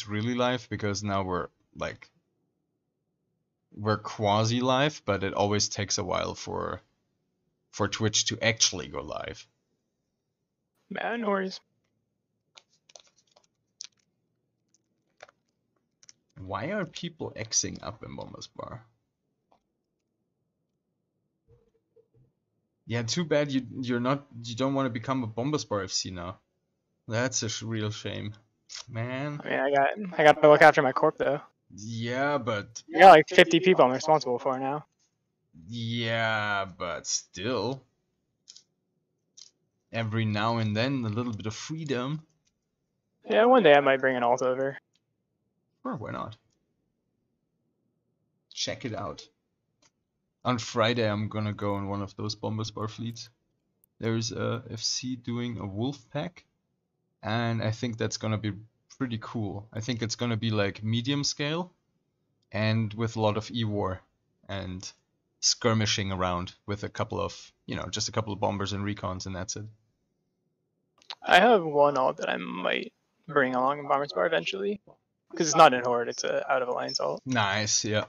really live, because now we're quasi live, but it always takes a while for Twitch to actually go live. Man, no worries. Why are people Xing up in Bombas Bar? Yeah, too bad you don't want to become a Bombas Bar FC now. That's a real shame, man. I mean, I got to look after my corp though. Yeah, but I got like 50 people I'm responsible for now. yeah, but still, every now and then a little bit of freedom. Yeah, one day I might bring an alt over. Sure, why not? Check it out. On Friday, I'm gonna go on one of those Bombas Bar fleets. There's a FC doing a wolf pack, and I think that's gonna be pretty cool. I think it's gonna be like medium scale, and with a lot of E-war and skirmishing around with a couple of, just a couple of bombers and recons, and that's it. I have one alt that I might bring along in Bombers Bar eventually, because it's not in Horde, it's a out of alliance alt. Nice, yeah.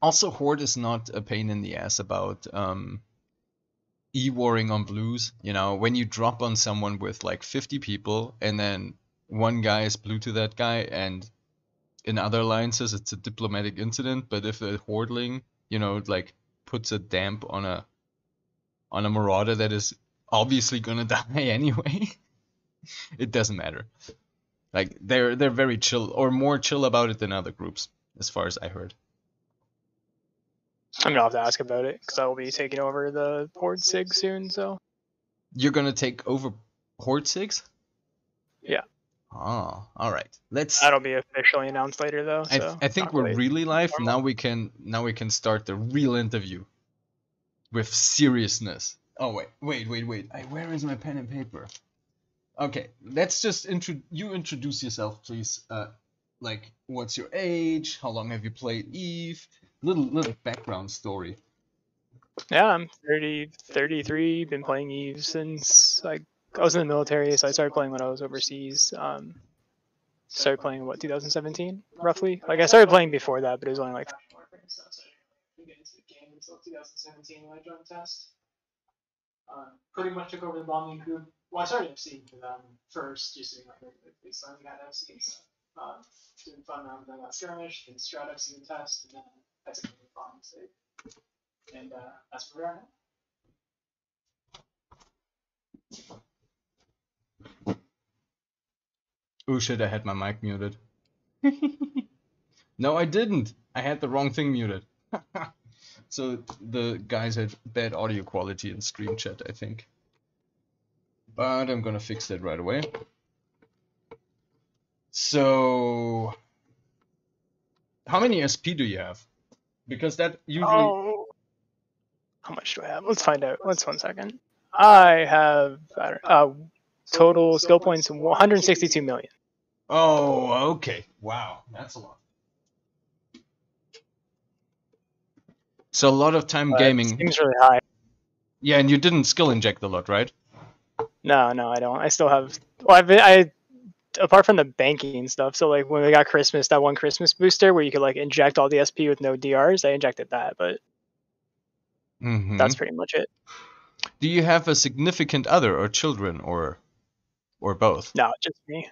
Also, Horde is not a pain in the ass about E-warring on blues. When you drop on someone with like 50 people, and then one guy is blue to that guy, and in other alliances it's a diplomatic incident, but if a Hordeling, like puts a damp on a Marauder that is obviously gonna die anyway, it doesn't matter. Like they're very chill, or more chill about it than other groups, as far as I heard. I'm gonna have to ask about it because I will be taking over the Horde Sig soon. So you're gonna take over Horde Sigs? Yeah. Oh, all right. That'll be officially announced later, though. So I think we're really live now. We can start the real interview with seriousness. Oh wait. Where is my pen and paper? Okay, let's just introduce yourself, please. Like, what's your age? How long have you played Eve? Little background story. Yeah, I'm 33. Been playing Eve since I was in the military, so I started playing when I was overseas. Started playing in 2017, roughly. Like I started playing before that, but it was only like. Until 2017 when I joined Test. Pretty much took over the bombing group. Well, I started FCing for them first, just doing like regular baseline cat FCs. Doing fun rounds, then got skirmish, then strat FC and Test, and then I took over the bombing state. And that's where we are now. Oh shit, I had my mic muted. No, I didn't. I had the wrong thing muted. So the guys had bad audio quality in stream chat, I think. But I'm gonna fix that right away. So, how many SP do you have? Because that usually... Oh, how much do I have? Let's find out. Let's 1 second. I have total skill points 162 million. Oh, okay. Wow, that's a lot. So a lot of time gaming. Seems really high. Yeah, and you didn't skill inject a lot, right? No, I don't. I still have. Well, I apart from the banking stuff. So like when we got Christmas, that one Christmas booster where you could like inject all the SP with no DRs, I injected that, but that's pretty much it. Do you have a significant other or children or both? No, just me.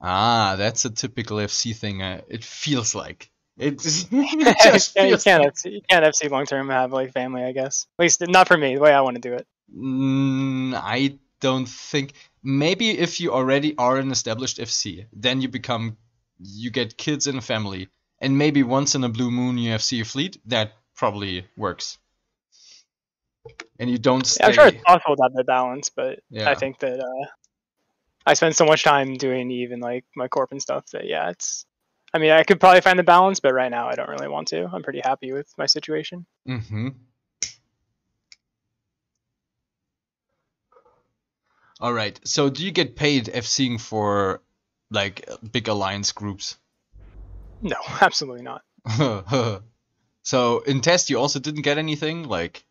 Ah, that's a typical FC thing. It feels like. It just you can't FC long term have like family, I guess. At least not for me, the way I want to do it. I don't think. Maybe if you already are an established FC, then you get kids and a family, and maybe once in a blue moon you FC a fleet. That probably works. And you don't stay. Yeah, I'm sure it's possible to have the balance, but yeah. I think that I spend so much time doing even like my corp and stuff that it's. I mean, I could probably find the balance, but right now I don't really want to. I'm pretty happy with my situation. All right. So do you get paid FCing for like big alliance groups? No, absolutely not. So in test you also didn't get anything like?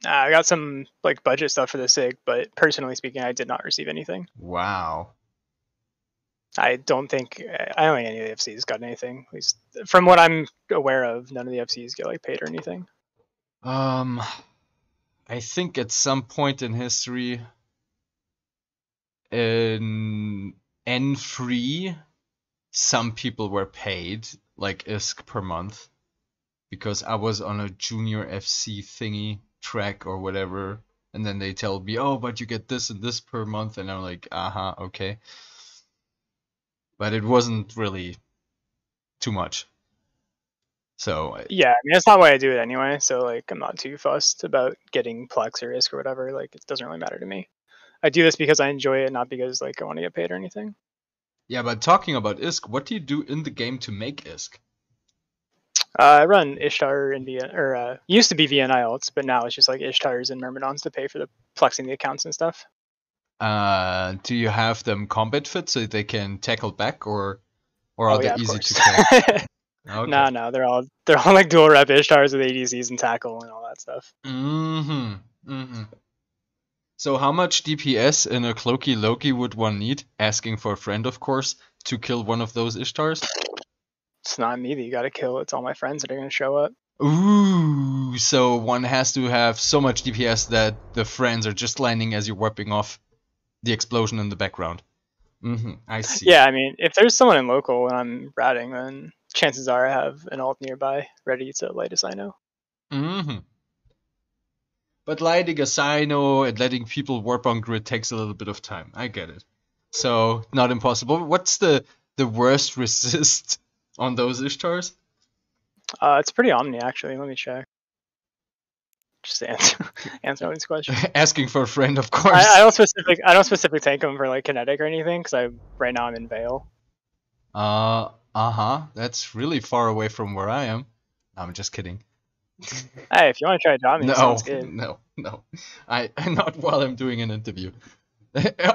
I got some like budget stuff for the SIG, but personally speaking, I did not receive anything. Wow. I don't think any of the FCs got anything. At least from what I'm aware of, none of the FCs get like paid or anything. I think at some point in history, in N3, some people were paid like ISK per month because I was on a junior FC thingy track or whatever, and then they tell me, oh, but you get this and this per month, and I'm like, okay. But it wasn't really too much. So yeah, I mean that's not why I do it anyway. So like I'm not too fussed about getting Plex or ISK or whatever. Like it doesn't really matter to me. I do this because I enjoy it, not because like I want to get paid or anything. yeah, but talking about ISK, what do you do in the game to make ISK? I run Ishtar and used to be VNI alts, but now it's just like Ishtars and Myrmidons to pay for the plexing the accounts and stuff. Do you have them combat fit so they can tackle back, or are they easy to kill? Okay. No, they're all like dual rep Ishtars with ADCs and tackle and all that stuff. So how much DPS in a Cloaky Loki would one need? Asking for a friend, of course, to kill one of those Ishtars? It's not me that you gotta kill, it's all my friends that are gonna show up. Ooh, so one has to have so much DPS that the friends are just landing as you're wiping off the explosion in the background. I see. Yeah, I mean, if there's someone in local and I'm ratting, then chances are I have an ult nearby ready to light a Sino. But lighting a Sino and letting people warp on grid takes a little bit of time. I get it. So, not impossible. What's the worst resist on those Ishtars? It's pretty omni, actually. Let me check. Just answer all these questions. Asking for a friend, of course. I don't specifically take them for like kinetic or anything, because right now I'm in Vale. That's really far away from where I am. No, I'm just kidding. Hey, if you want to try Dominic, sounds good. No. I not while I'm doing an interview.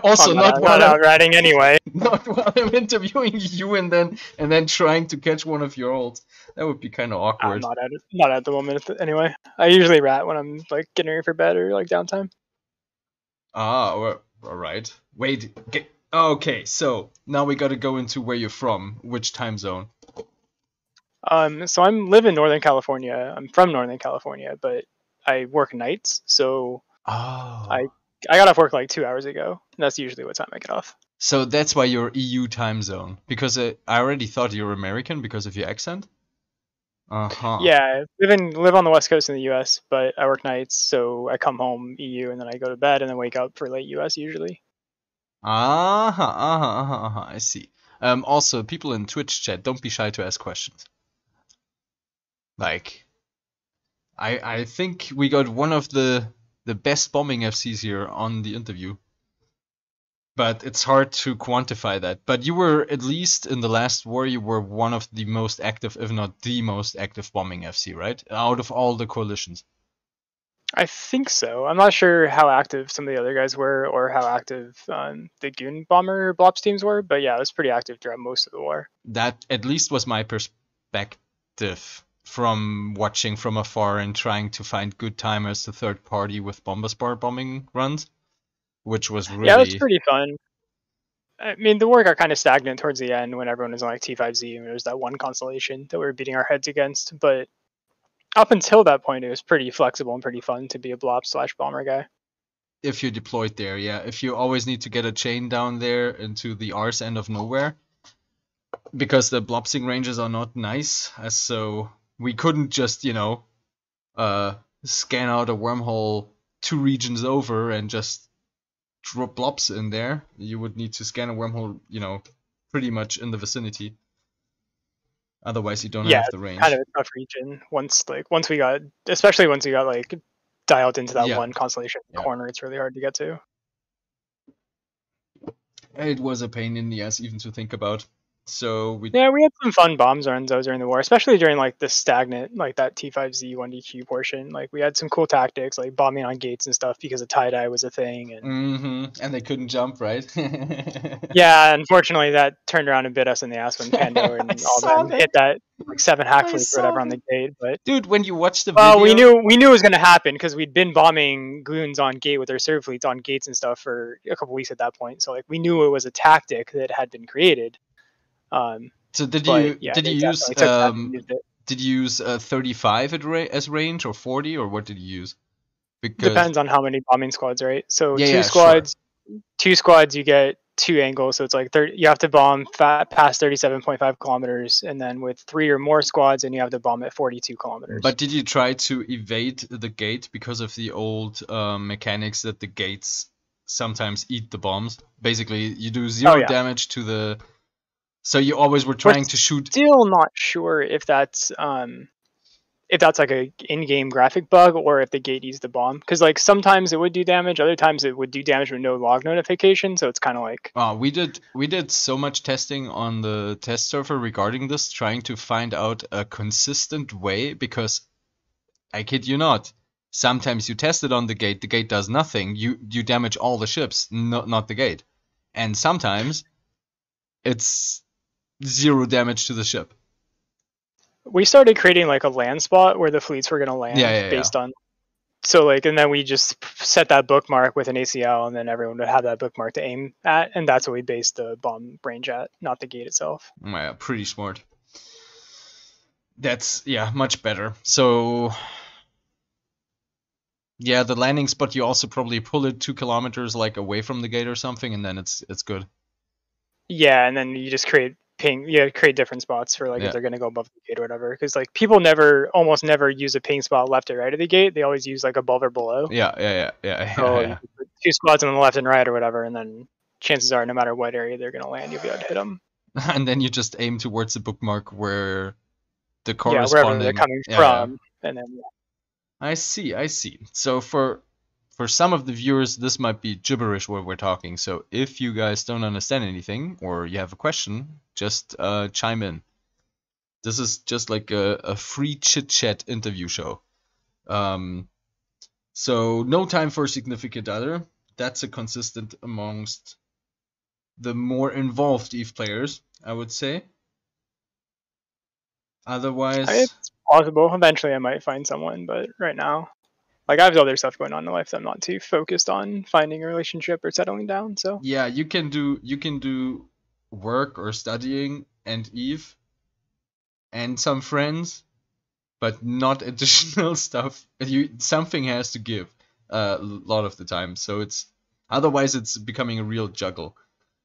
Also, not while I'm writing anyway. Not while I'm interviewing you and then trying to catch one of your ults. That would be kind of awkward. I'm not at the moment anyway. I usually rat when I'm like getting ready for bed or like downtime. All right. Wait. Okay, so now we got to go into where you're from. Which time zone? So I'm live in Northern California. I'm from Northern California, but I work nights, so I got off work like 2 hours ago. That's usually what time I get off. So that's why you're EU time zone, because I already thought you were American because of your accent. Yeah, I live on the West Coast in the US, but I work nights, so I come home EU and then I go to bed and then wake up for late US usually. I see. Also, people in Twitch chat, don't be shy to ask questions. Like, I think we got one of the best bombing FCs here on the interview. But it's hard to quantify that. But you were, at least in the last war, you were one of the most active, if not the most active bombing FC, right? Out of all the coalitions. I think so. I'm not sure how active some of the other guys were or how active the Goon Bomber Blops teams were, but yeah, it was pretty active throughout most of the war. That at least was my perspective from watching from afar and trying to find good timers to third party with Bombaspar bombing runs, which was really... Yeah, it was pretty fun. I mean, the war got kind of stagnant towards the end when everyone was on like T5Z and there was that one constellation that we were beating our heads against, but up until that point, it was pretty flexible and pretty fun to be a blob/bomber guy. If you're deployed there, yeah. If you always need to get a chain down there into the arse end of nowhere, because the blopsing ranges are not nice, so we couldn't just, scan out a wormhole 2 regions over and just drop blobs in there. You would need to scan a wormhole, pretty much in the vicinity. Otherwise, you don't have the range. Kind of a tough region. Especially once we got like dialed into that one constellation corner, it's really hard to get to. It was a pain in the ass even to think about. So we Yeah, we had some fun bombs runs though during the war, especially during like the stagnant, like that T5Z 1DQ portion. Like we had some cool tactics, like bombing on gates and stuff because a tie-dye was a thing. And and they couldn't jump, right? yeah, unfortunately that turned around and bit us in the ass when Pando I and all saw them hit that like 7 hack I fleets or saw whatever on that. the gate. But Dude, when you watch the well, we video, knew it was going to happen because we'd been bombing goons on gate with our serve fleets on gates and stuff for a couple weeks at that point. So like we knew it was a tactic that had been created. so But yeah, did they you use definitely took that and used it. 35 as range or 40, or what did you use? Because Depends on how many bombing squads, right? So yeah, sure. two squads, you get 2 angles. So it's like 30, you have to bomb past 37.5 kilometers, and then with 3 or more squads, and you have to bomb at 42 kilometers. But did you try to evade the gate because of the old mechanics that the gates sometimes eat the bombs? Basically, you do Oh 0 yeah, damage to the. So you always were we're trying to shoot. still not sure if that's like a in-game graphic bug or if the gate eats the bomb. Because like sometimes it would do damage, other times it would do damage with no log notification. So it's kind of like We did so much testing on the test server regarding this, trying to find out a consistent way, because I kid you not, sometimes you test it on the gate does nothing. You damage all the ships, not the gate. And sometimes it's 0 damage to the ship. we started creating like a land spot where the fleets were going to land Yeah. based on. So like, and then we just set that bookmark with an ACL, and then everyone would have that bookmark to aim at, and that's what we based the bomb range at, not the gate itself. Yeah, pretty smart. That's, yeah, much better. So yeah, the landing spot, you also probably pull it 2 kilometers like away from the gate or something, and then it's good. Yeah, and then you just create ping. Yeah, create different spots for like if Yeah. they're going to go above the gate or whatever. Because like people almost never use a ping spot left or right of the gate. They always use like above or below. So you Yeah. can put 2 spots on the left and right or whatever, and then chances are, no matter what area they're going to land, you'll be able to hit them. And then you just aim towards the bookmark where the Yeah, wherever they're corresponding. coming Yeah. from, and then I see. So for some of the viewers, this might be gibberish what we're talking. So if you guys don't understand anything or you have a question, just chime in. This is just like a free chit chat interview show. So no time for significant other. That's a consistent amongst the more involved EVE players, I would say. Otherwise, it's possible. Eventually, I might find someone, but right now, like I have other stuff going on in life that I'm not too focused on finding a relationship or settling down. So yeah, you can do work or studying and EVE and some friends, but not additional stuff. Something has to give a lot of the time. So it's otherwise it's becoming a real juggle.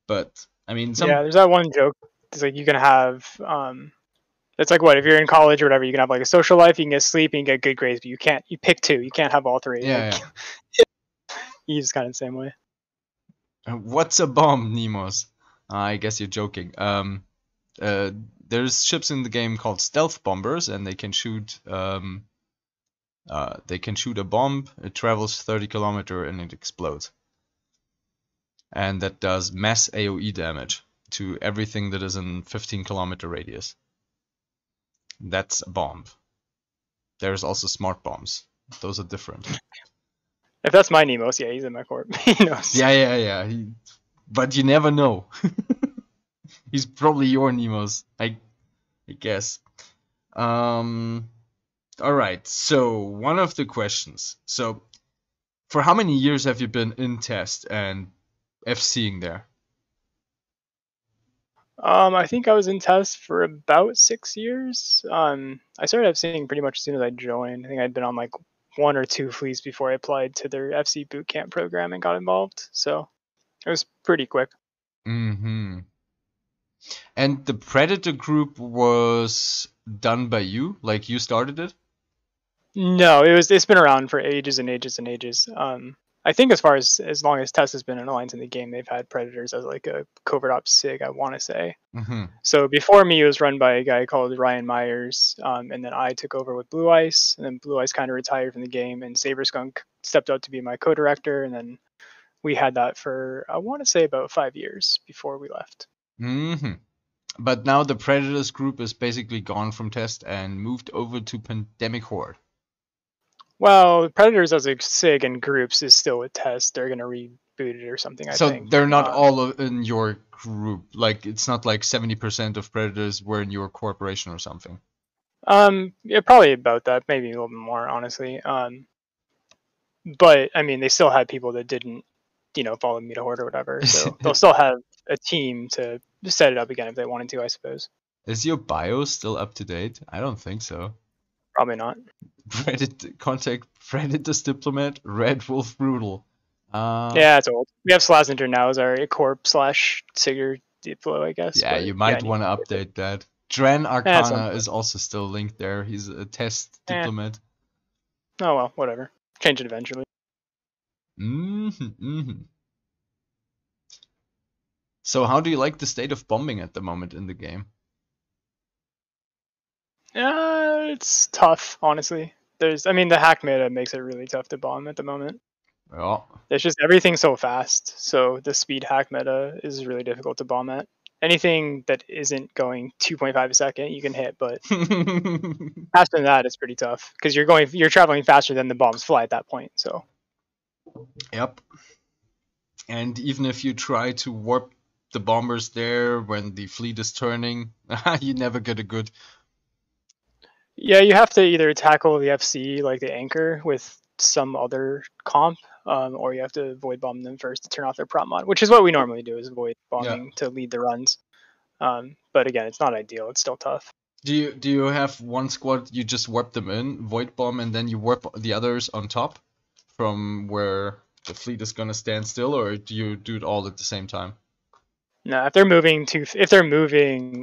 But I mean, yeah, there's that one joke. It's like you can have it's like what if you're in college or whatever, you can have like a social life, you can get sleep, you can get good grades, but you pick two, you can't have all three. yeah, Like he's kind of the same way. yeah. What's a bomb, Nemos? I guess you're joking. Uh, there's ships in the game called stealth bombers, and they can shoot a bomb. It travels 30 kilometers and it explodes, and that does mass AOE damage to everything that is in 15-kilometer radius. That's a bomb. There's also smart bombs. Those are different. If that's my Nemos, yeah, he's in my corp. He knows. Yeah. But you never know. He's probably your Nemos, I guess. All right. So one of the questions. So, for how many years have you been in test and FCing there? I think I was in test for about 6 years. I started FCing pretty much as soon as I joined. I think I'd been on like 1 or 2 fleets before I applied to their FC bootcamp program and got involved. So it was pretty quick. Mm-hmm. And the Predator group was done by you? Like you started it? No, it's been around for ages and ages and ages. I think as long as Test has been an alliance in the game, they've had Predators as like a covert ops sig, I want to say. Mm-hmm. So before me, it was run by a guy called Ryan Myers, and then I took over with Blue Ice, and then Blue Ice kind of retired from the game, and Saber Skunk stepped up to be my co-director, and then we had that for I want to say about 5 years before we left. Mm-hmm. But now the Predators group is basically gone from test and moved over to Pandemic Horde. Well, Predators as a SIG and groups is still a test. They're gonna reboot it or something. I So think they're not all in your group. Like it's not like 70% of Predators were in your corporation or something. Yeah, probably about that, maybe a little bit more, honestly. But I mean, they still had people that didn't, follow Meta Horde or whatever. So they'll still have a team to set it up again if they wanted to, I suppose. Is your bio still up to date? I don't think so. Probably not. Reddit contact Predators diplomat Red Wolf Brutal. Yeah, it's old. We have Slazenger now as our corp / Sigurd Diplo, I guess. Yeah, but you might want to update that. Dren Arcana is also still linked there. He's a test diplomat. Oh well, whatever. Change it eventually. So how do you like the state of bombing at the moment in the game? It's tough, honestly. The hack meta makes it really tough to bomb at the moment. Yeah. It's just everything's so fast, so the speed hack meta is really difficult to bomb at. Anything that isn't going 2.5 a second, you can hit, but faster than that, it's pretty tough because you're traveling faster than the bombs fly at that point. So. Yep. And even if you try to warp the bombers there when the fleet is turning, you never get a good. Yeah, you have to either tackle the FC like the anchor with some other comp, or you have to void bomb them first to turn off their prop mod, which is what we normally do, is void bombing to lead the runs. But again, it's not ideal. It's still tough. Do you have one squad you just warp them in, void bomb, and then you warp the others on top from where the fleet is gonna stand still, or do you do it all at the same time? No, if they're moving,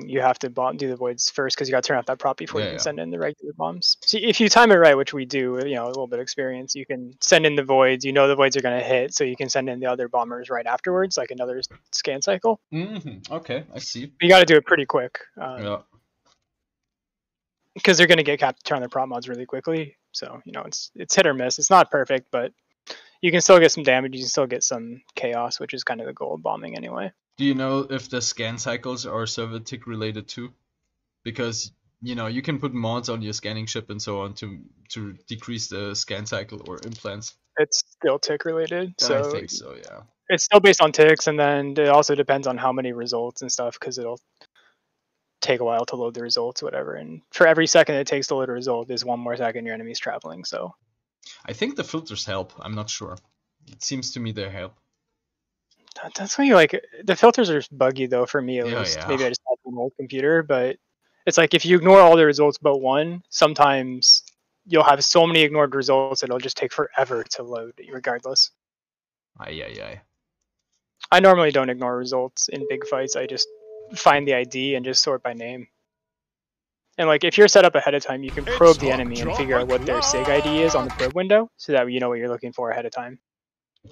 you have to do the voids first because you got to turn off that prop before you can send in the regular bombs. See, if you time it right, which we do, a little bit of experience, you can send in the voids. You know the voids are going to hit, so you can send in the other bombers right afterwards, like another scan cycle. Okay, I see. But you got to do it pretty quick. Because they're going to get capped to turn on their prop mods really quickly. So it's hit or miss. It's not perfect, but you can still get some damage. You can still get some chaos, which is kind of the goal of bombing anyway. Do you know if the scan cycles are server tick related too? Because you can put mods on your scanning ship and so on to decrease the scan cycle or implants. It's still tick related. So I think so, yeah. It's still based on ticks, and then it also depends on how many results and stuff, because it'll take a while to load the results, whatever. And for every second it takes to load a result is one more second your enemy's traveling. So I think the filters help. I'm not sure. It seems to me they help. That's why the filters are buggy though for me at least. Yeah. Maybe I just have an old computer, but it's like if you ignore all the results but one, sometimes you'll have so many ignored results it'll just take forever to load regardless. Aye. I normally don't ignore results in big fights. I just find the ID and just sort by name. And if you're set up ahead of time, you can probe the enemy and figure out what their SIG ID is on the probe window so that you know what you're looking for ahead of time.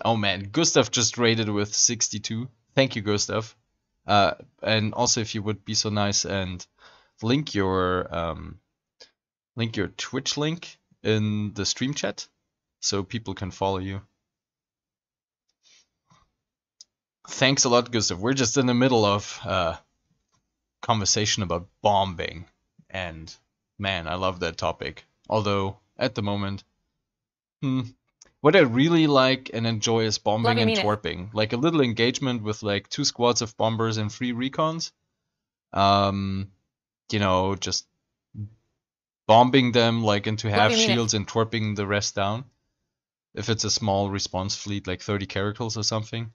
Oh man, Gustav just rated with 62. Thank you, Gustav. And also, if you would be so nice and link your Twitch link in the stream chat so people can follow you. Thanks a lot, Gustav. We're just in the middle of conversation about bombing, and man, I love that topic. Although at the moment, what I really like and enjoy is bombing and twerping. Like a little engagement with 2 squads of bombers and 3 recons. Just bombing them into half shields and twerping the rest down. If it's a small response fleet, like 30 characters or something.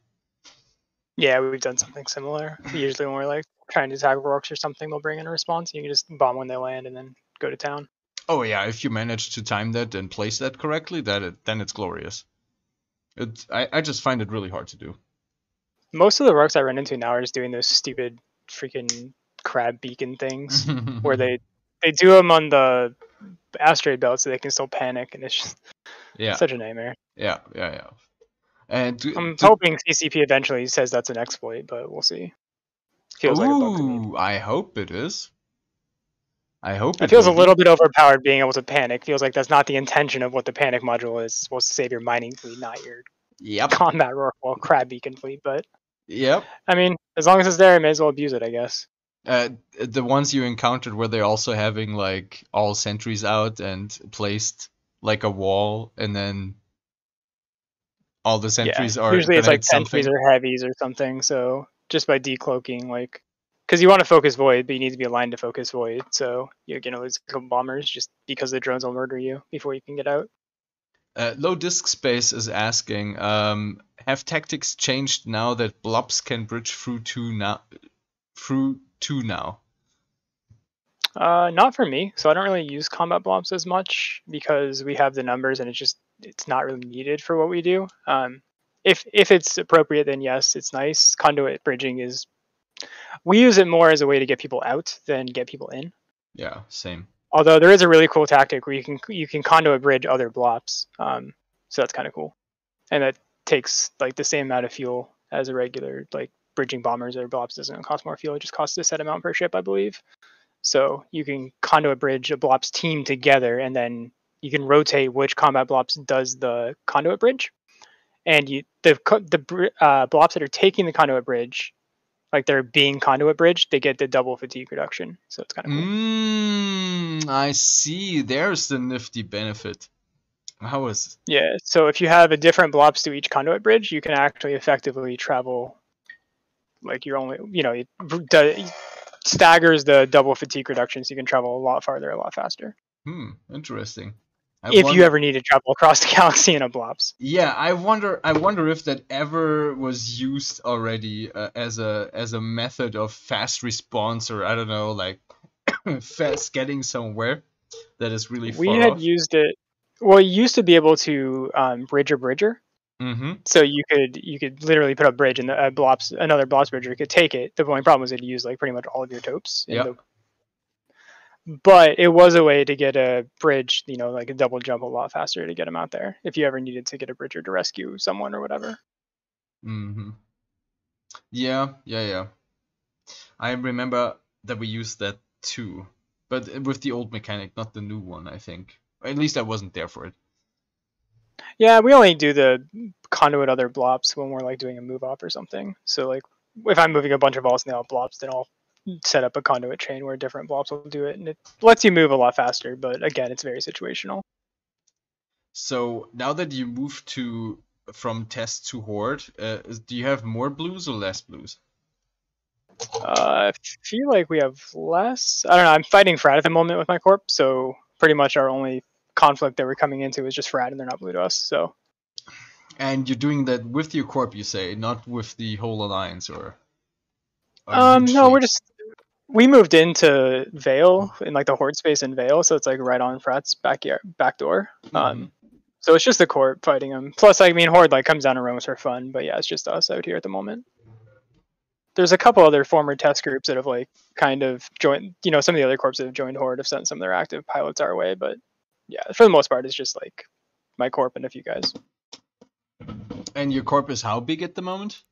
Yeah, we've done something similar. Usually when we're trying to attack rocks or something, they'll bring in a response. You can just bomb when they land and then go to town. Oh yeah, if you manage to time that and place that correctly, then it's glorious. I just find it really hard to do. Most of the rocks I run into now are just doing those stupid freaking crab beacon things where they do them on the asteroid belt so they can still panic, and it's just such a nightmare. Yeah. And I'm hoping CCP eventually says that's an exploit, but we'll see. Feels like a bug to me. I hope it is. It feels a little bit overpowered being able to panic. Feels like that's not the intention of what the panic module is. It's supposed to save your mining fleet, not your combat crab beacon fleet. But yep. I mean, as long as it's there, I may as well abuse it, I guess. The ones you encountered, were they also having like all sentries out and placed like a wall, and then all the Yeah, sentries are usually it's gonna like hit sentries something? or heavies or something. So just by decloaking, like, because you want to focus void, but you need to be aligned to focus void. So you're gonna lose a couple bombers just because the drones will murder you before you can get out. Low disk space is asking, have tactics changed now that blobs can bridge through two now? Not for me. So I don't really use combat blobs as much because we have the numbers and it's not really needed for what we do. If it's appropriate, then yes, it's nice. Conduit bridging is, we use it more as a way to get people out than get people in. Yeah, same. Although there is a really cool tactic where you can conduit bridge other blobs. So that's kind of cool, and that takes like the same amount of fuel as a regular like bridging bombers or blobs. Doesn't cost more fuel; it just costs a set amount per ship, I believe. So you can conduit bridge a blobs team together, and then you can rotate which combat blobs does the conduit bridge, and the blobs that are taking the conduit bridge, like they're being conduit bridge, they get the double fatigue reduction. So it's kind of cool. I see. There's the nifty benefit. How is? Yeah. So if you have a different blobs to each conduit bridge, you can actually effectively travel. Like you're only, it staggers the double fatigue reduction, so you can travel a lot farther, a lot faster. Interesting. If you ever need to travel across the galaxy in a blobs. Yeah, I wonder if that ever was used already as a method of fast response, or I don't know, like fast getting somewhere that is really far We had off. used it. Well, you used to be able to bridge a bridger. Mm-hmm. So you could literally put a bridge and another blobs bridger could take it. The only problem was it'd use like pretty much all of your topes. Yeah. But it was a way to get a bridge, like a double jump a lot faster to get them out there if you ever needed to get a bridger to rescue someone or whatever. Mm-hmm. Yeah. I remember that we used that too, but with the old mechanic, not the new one, I think. Or at least I wasn't there for it. Yeah, we only do the conduit other blobs when we're like doing a move up or something. So like if I'm moving a bunch of balls and they all blobs, then I'll set up a conduit chain where different blobs will do it, and it lets you move a lot faster. But again, it's very situational. So now that you moved from test to horde, do you have more blues or less blues? I feel like we have less. I don't know. I'm fighting Frat at the moment with my corp, so pretty much our only conflict that we're coming into is just Frat, and they're not blue to us. So. And you're doing that with your corp, you say, not with the whole alliance, or? No, we moved into Vale in like the horde space in Vale, so it's like right on Frat's back door. Mm-hmm. So it's just the corp fighting them. Plus, I mean, horde like comes down and roams for fun, but yeah, it's just us out here at the moment. There's a couple other former test groups that have like kind of joined. Some of the other corps that have joined horde have sent some of their active pilots our way, but yeah, for the most part, it's just like my corp and a few guys. And your corp is how big at the moment?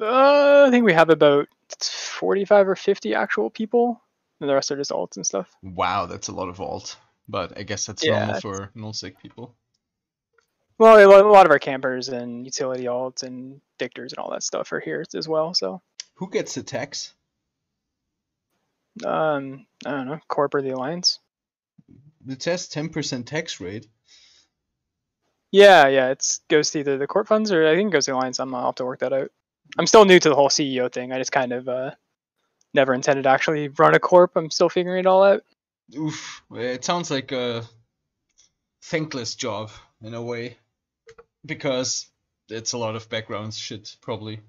I think we have about 45 or 50 actual people, and the rest are just alts and stuff. Wow, that's a lot of alt. But I guess that's normal for nullsec people. Well, a lot of our campers and utility alts and dictors and all that stuff are here as well. So. Who gets the tax? I don't know, corp or the alliance. The test 10% tax rate. Yeah, it goes to either the corp funds or I think it goes to the alliance. I'll have to work that out. I'm still new to the whole CEO thing. I just kind of never intended to actually run a corp. I'm still figuring it all out. Oof, it sounds like a thankless job in a way, because it's a lot of background shit, probably.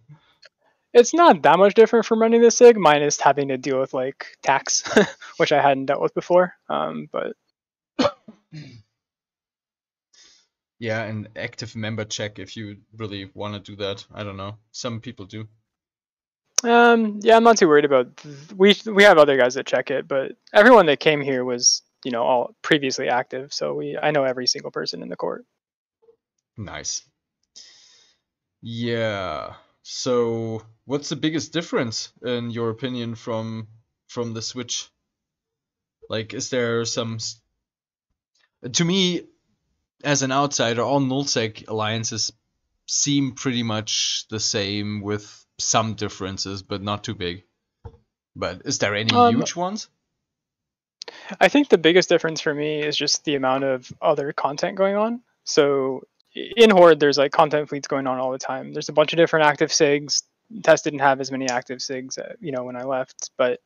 It's not that much different from running the SIG, minus having to deal with like tax, which I hadn't dealt with before. But yeah, an active member check if you really want to do that. I don't know. Some people do. Yeah, I'm not too worried about. We have other guys that check it, but everyone that came here was all previously active, so I know every single person in the court. Nice. Yeah. So, what's the biggest difference in your opinion from the switch? Like, is there some? To me, as an outsider, all nullsec alliances seem pretty much the same with some differences, but not too big. But is there any Um, huge ones? I think the biggest difference for me is just the amount of other content going on. So in Horde, there's like content fleets going on all the time. There's a bunch of different active SIGs. Test didn't have as many active SIGs, when I left, but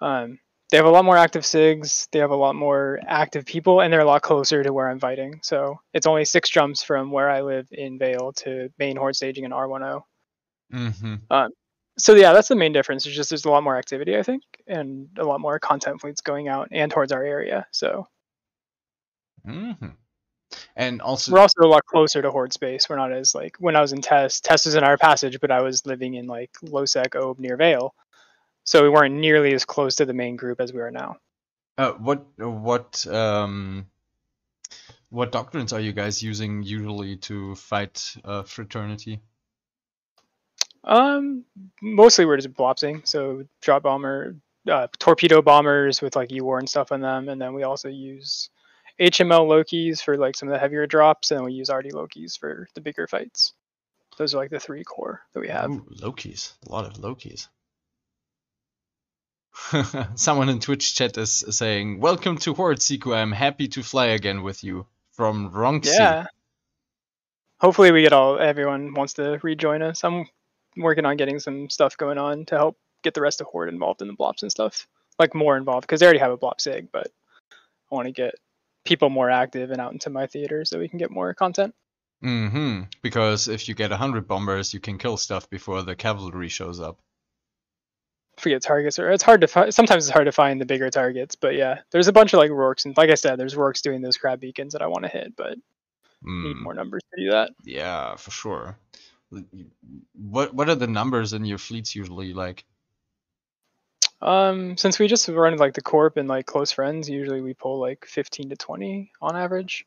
um, they have a lot more active SIGs. They have a lot more active people, and they're a lot closer to where I'm fighting. So it's only 6 jumps from where I live in Vale to main Horde staging in R10. Mm-hmm. So yeah, that's the main difference. It's just there's a lot more activity, I think, and a lot more content fleets going out and towards our area. So Mm-hmm. And also, we're also a lot closer to Horde space. We're not as like when I was in Test. Test is in our passage, but I was living in like Losec Obe near Vale, so we weren't nearly as close to the main group as we are now. what doctrines are you guys using usually to fight fraternity? Mostly we're just blopsing. So drop bomber, torpedo bombers with like UR and stuff on them, and then we also use HML Lokis for like some of the heavier drops, and we use RD Lokis for the bigger fights. Those are like the 3 core that we have. Ooh, Lokis. A lot of Lokis. Someone in Twitch chat is saying, "Welcome to Horde, Sieku. I'm happy to fly again with you." From Ronxi. Yeah. Hopefully everyone wants to rejoin us. I'm working on getting some stuff going on to help get the rest of Horde involved in the blops and stuff. Like more involved, because they already have a blop sig, but I want to get people more active and out into my theater so we can get more content. Mm-hmm. Because if you get 100 bombers, you can kill stuff before the cavalry shows up. Forget targets, or it's hard to find. Sometimes it's hard to find the bigger targets, but yeah, there's a bunch of like Rorks, and like I said, there's Rorks doing those crab beacons that I want to hit, but need more numbers to do that. Yeah, for sure. What are the numbers in your fleets usually like? Since we just run like the corp and like close friends, usually we pull like 15 to 20 on average.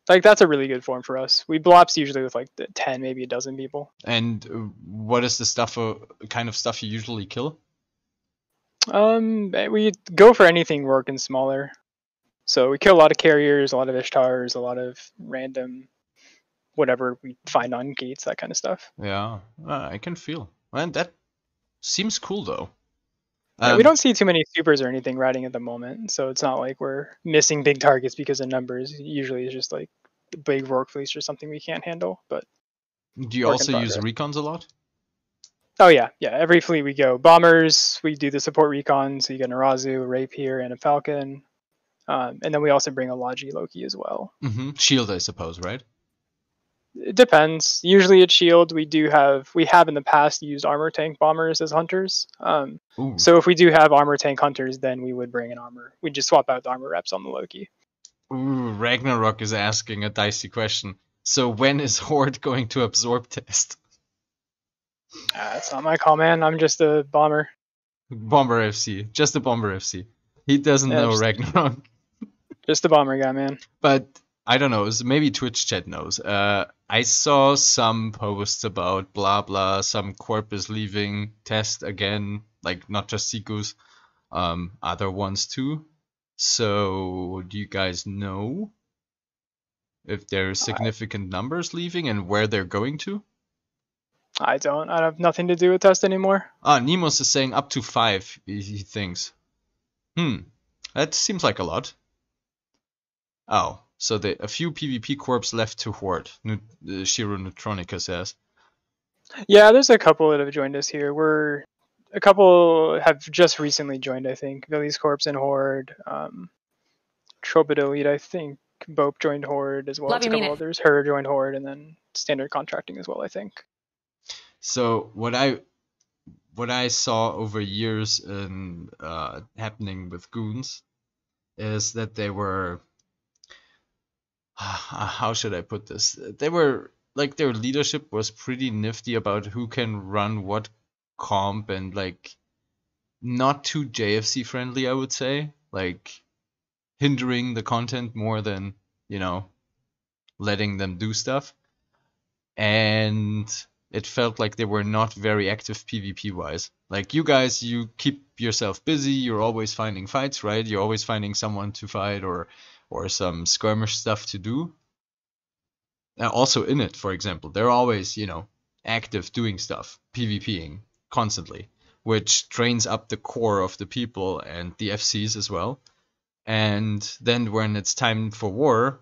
Like that's a really good form for us. We blops usually with like the 10, maybe a dozen people. And what is the kind of stuff you usually kill? We go for anything Rourke and smaller. So we kill a lot of carriers, a lot of Ishtars, a lot of random whatever we find on gates, that kind of stuff. Yeah, I can feel. And that seems cool though. Yeah, we don't see too many supers or anything riding at the moment, so it's not like we're missing big targets because of numbers. Usually it's just like the big Rourke fleece or something we can't handle. But do you also use recons a lot? Oh yeah. Every fleet we go bombers. We do the support recon, so you get an Arazu, a Rapier, and a Falcon, and then we also bring a Logi Loki as well. Mm-hmm. Shield, I suppose, right? It depends. Usually it's shield. We have in the past used armor tank bombers as hunters. So if we do have armor tank hunters, then we would bring an armor. We just swap out the armor reps on the Loki. Ooh, Ragnarok is asking a dicey question. So when is Horde going to absorb test? That's not my call, man. I'm just a bomber. Bomber FC. Just a Bomber FC. He doesn't know Ragnarok. Just a bomber guy, man. But I don't know. Maybe Twitch chat knows. I saw some posts about blah blah. Some corp is leaving test again. Like not just Sieku's, other ones too. So do you guys know if there's significant numbers leaving and where they're going to? I don't. I have nothing to do with test anymore. Nemos is saying up to 5. He thinks. That seems like a lot. Oh. So a few PvP corps left to Horde, Shiro Neutronica says. Yeah, there's a couple that have joined us here. A couple have just recently joined, I think. Villy's Corps and Horde. Tropid Elite, I think. Bope joined Horde as well as a couple others. Her joined Horde, and then Standard Contracting as well, I think. So what I saw over years in happening with goons is that they were... how should I put this? They were like their leadership was pretty nifty about who can run what comp and like not too JFC friendly, I would say. Like hindering the content more than, letting them do stuff. And it felt like they were not very active PvP wise. Like you guys, you keep yourself busy, you're always finding fights, right? You're always finding someone to fight or some skirmish stuff to do. Also in it, for example, they're always, active doing stuff, PvPing constantly. which trains up the core of the people and the FCs as well. And then when it's time for war,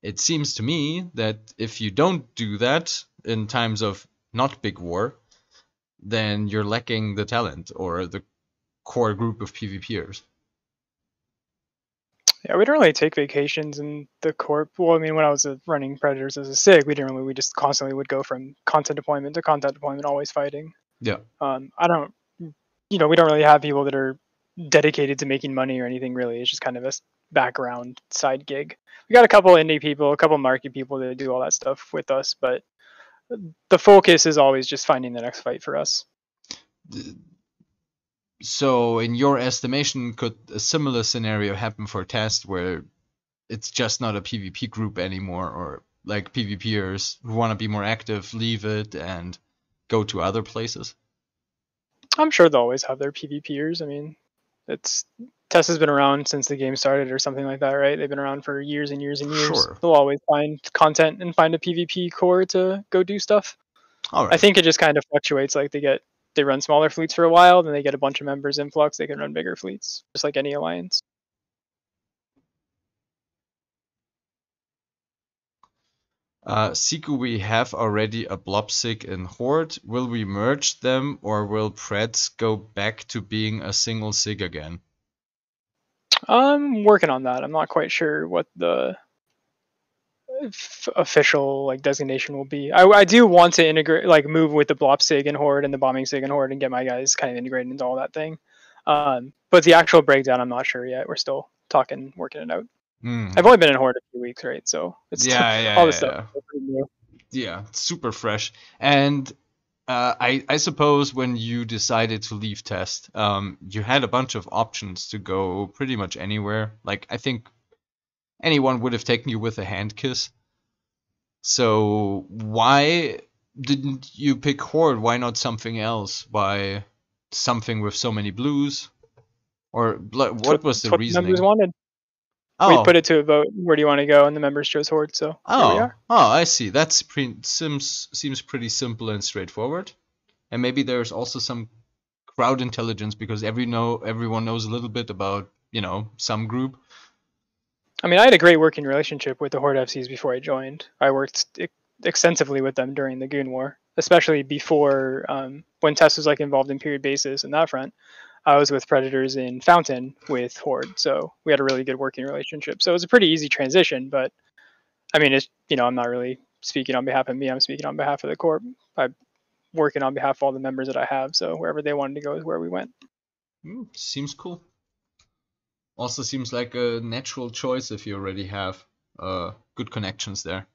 it seems to me that if you don't do that in times of not big war, then you're lacking the talent or the core group of PvPers. Yeah, we don't really take vacations in the corp. Well, I mean, when I was running Predators as a SIG, we just constantly would go from content deployment to content deployment, always fighting. Yeah. I don't, we don't really have people that are dedicated to making money or anything really. It's just kind of a background side gig. We got a couple indie people, a couple market people that do all that stuff with us, but the focus is always just finding the next fight for us. So, in your estimation, could a similar scenario happen for Test where it's just not a PvP group anymore, or like PvPers who want to be more active leave it and go to other places? I'm sure they'll always have their PvPers. I mean, Test has been around since the game started or something like that, right? They've been around for years and years and years. Sure. They'll always find content and find a PvP core to go do stuff. All right. I think it just kind of fluctuates. Like they run smaller fleets for a while, then they get a bunch of members influx, they can run bigger fleets, just like any alliance. Sieku, we have already a Blobsig and Horde. Will we merge them, or will Preds go back to being a single Sig again? I'm working on that. I'm not quite sure what the official designation will be. I do want to integrate, move with the Blobsig and Horde and the Bombing Sig and Horde and get my guys kind of integrated into all that thing. But the actual breakdown, I'm not sure yet. We're still talking, working it out. I've only been in Horde a few weeks, right? So it's all this stuff. Yeah, super fresh. And I suppose when you decided to leave Test, you had a bunch of options to go pretty much anywhere. Like, I think anyone would have taken you with a hand kiss. So why didn't you pick Horde? Why not something else? Why something with so many blues? Or what was the reasoning? Members wanted. Oh. We put it to a vote. Where do you want to go? And the members chose Horde. So here we are. Oh, I see. That's seems pretty simple and straightforward. And maybe there's also some crowd intelligence because everyone knows a little bit about some group. I mean, I had a great working relationship with the Horde FCs before I joined. I worked extensively with them during the Goon War, especially before when Tess was involved in period basis in that front. I was with Predators in Fountain with Horde, so we had a really good working relationship. So it was a pretty easy transition, but I mean, it's I'm not really speaking on behalf of me. I'm speaking on behalf of the Corp. I'm working on behalf of all the members that I have, so wherever they wanted to go is where we went. Seems cool. Also seems like a natural choice if you already have good connections there.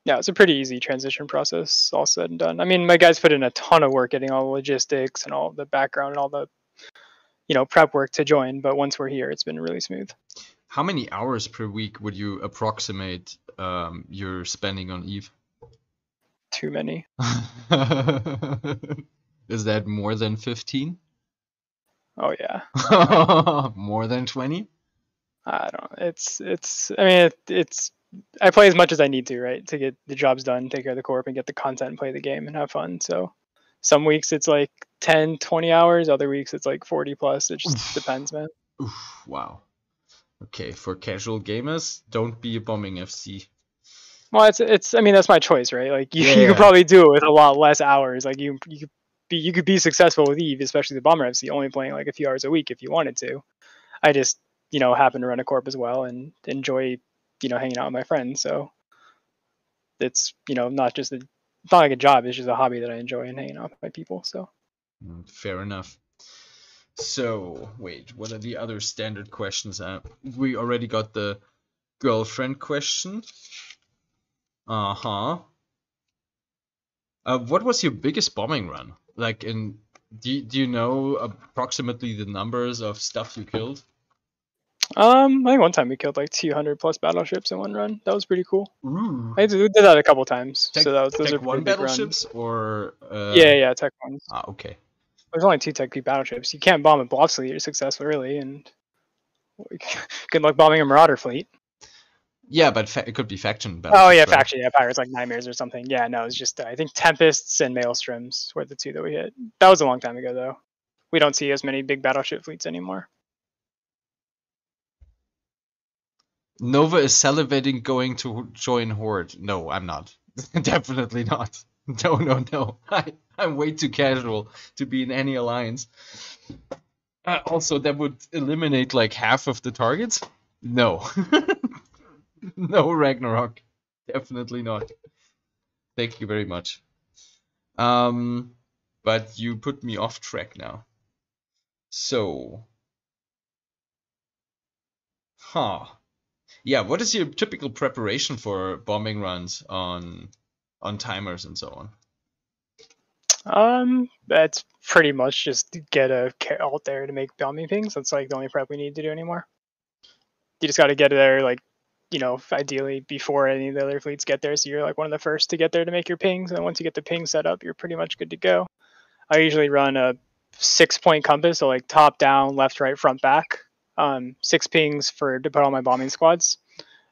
Yeah, it's a pretty easy transition process, all said and done. I mean, my guys put in a ton of work getting all the logistics and all the background and all the, prep work to join. But once we're here, it's been really smooth. How many hours per week would you approximate you're spending on Eve? Too many. Is that more than 15? Oh, yeah. More than 20? I don't. I mean, it's. I play as much as I need to, right, to get the jobs done, take care of the corp, and get the content and play the game and have fun. So some weeks it's 10, 20 hours. Other weeks it's 40 plus. It just depends, man. Oof, wow. Okay, for casual gamers, don't be a bombing FC. Well, it's. I mean, that's my choice, right? You could probably do it with a lot less hours. You could be successful with Eve, especially the bomber FC, only playing a few hours a week if you wanted to. I just happen to run a corp as well and enjoy hanging out with my friends. So it's not just it's not like a job. It's just a hobby that I enjoy and hanging out with my people. So fair enough. So wait, what are the other standard questions? We already got the girlfriend question. What was your biggest bombing run? Do you know approximately the numbers of stuff you killed? I think one time we killed 200 plus battleships in one run. That was pretty cool. Ooh. We did that a couple times. So those are one battleships or yeah, tech ones. Okay. There's only 2 tech P battleships. You can't bomb a blob fleet. You're successful, really, and good luck bombing a marauder fleet. Yeah, but it could be faction battles. Oh yeah, right? faction, yeah, pirates like nightmares or something. Yeah, no, it's just I think tempests and maelstroms were the two that we hit. That was a long time ago though. We don't see as many big battleship fleets anymore. Nova is salivating going to join Horde. No, I'm not. Definitely not. No. I'm way too casual to be in any alliance. Also, that would eliminate like half of the targets. No. No, Ragnarok. Definitely not. Thank you very much. But you put me off track now. So. Yeah, what is your typical preparation for bombing runs on timers and so on? That's pretty much just get a alt there to make bombing pings. That's like the only prep we need to do anymore. You just got to get there, like, you know, ideally before any of the other fleets get there, so you're like one of the first to get there to make your pings. And once you get the ping set up, you're pretty much good to go. I usually run a 6-point compass, so like top, down, left, right, front, back. 6 pings to put all my bombing squads,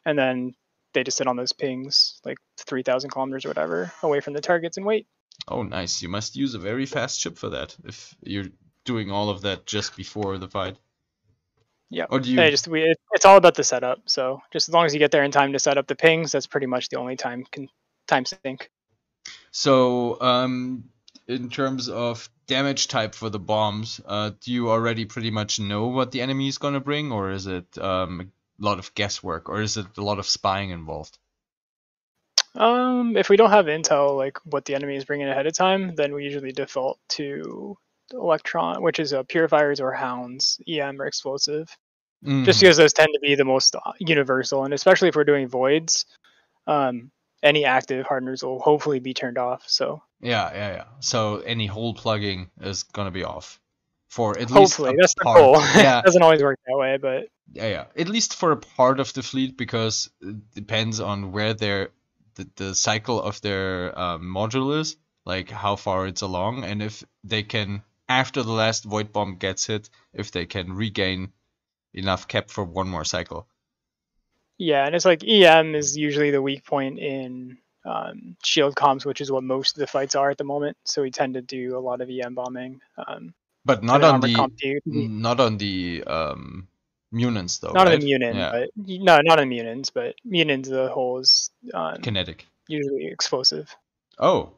and then they just sit on those pings like 3,000 kilometers or whatever away from the targets and wait. Oh, nice. You must use a very fast ship for that if you're doing all of that just before the fight. Yeah. Or do you... It's all about the setup. So just as long as you get there in time to set up the pings, that's pretty much the only time sink. So, in terms of damage type for the bombs, do you already pretty much know what the enemy is gonna bring, or is it a lot of guesswork, or is it a lot of spying involved? If we don't have intel like what the enemy is bringing ahead of time, then we usually default to electron, which is purifiers or hounds, EM or explosive. Mm-hmm. Just because those tend to be the most universal, and especially if we're doing voids, any active hardeners will hopefully be turned off. So yeah. So any hole plugging is gonna be off for at hopefully. Least that's the goal. Yeah, it doesn't always work that way, but yeah. At least for a part of the fleet, because it depends on where the cycle of their module is, like how far it's along, and if they can, after the last void bomb gets hit, if they can regain enough cap for one more cycle. Yeah, and it's like EM is usually the weak point in shield comms, which is what most of the fights are at the moment. So we tend to do a lot of EM bombing. But not on the Munins though. Not right? on the Munin, yeah. But no, not on Munins, but Munins the whole is kinetic. Usually explosive. Oh,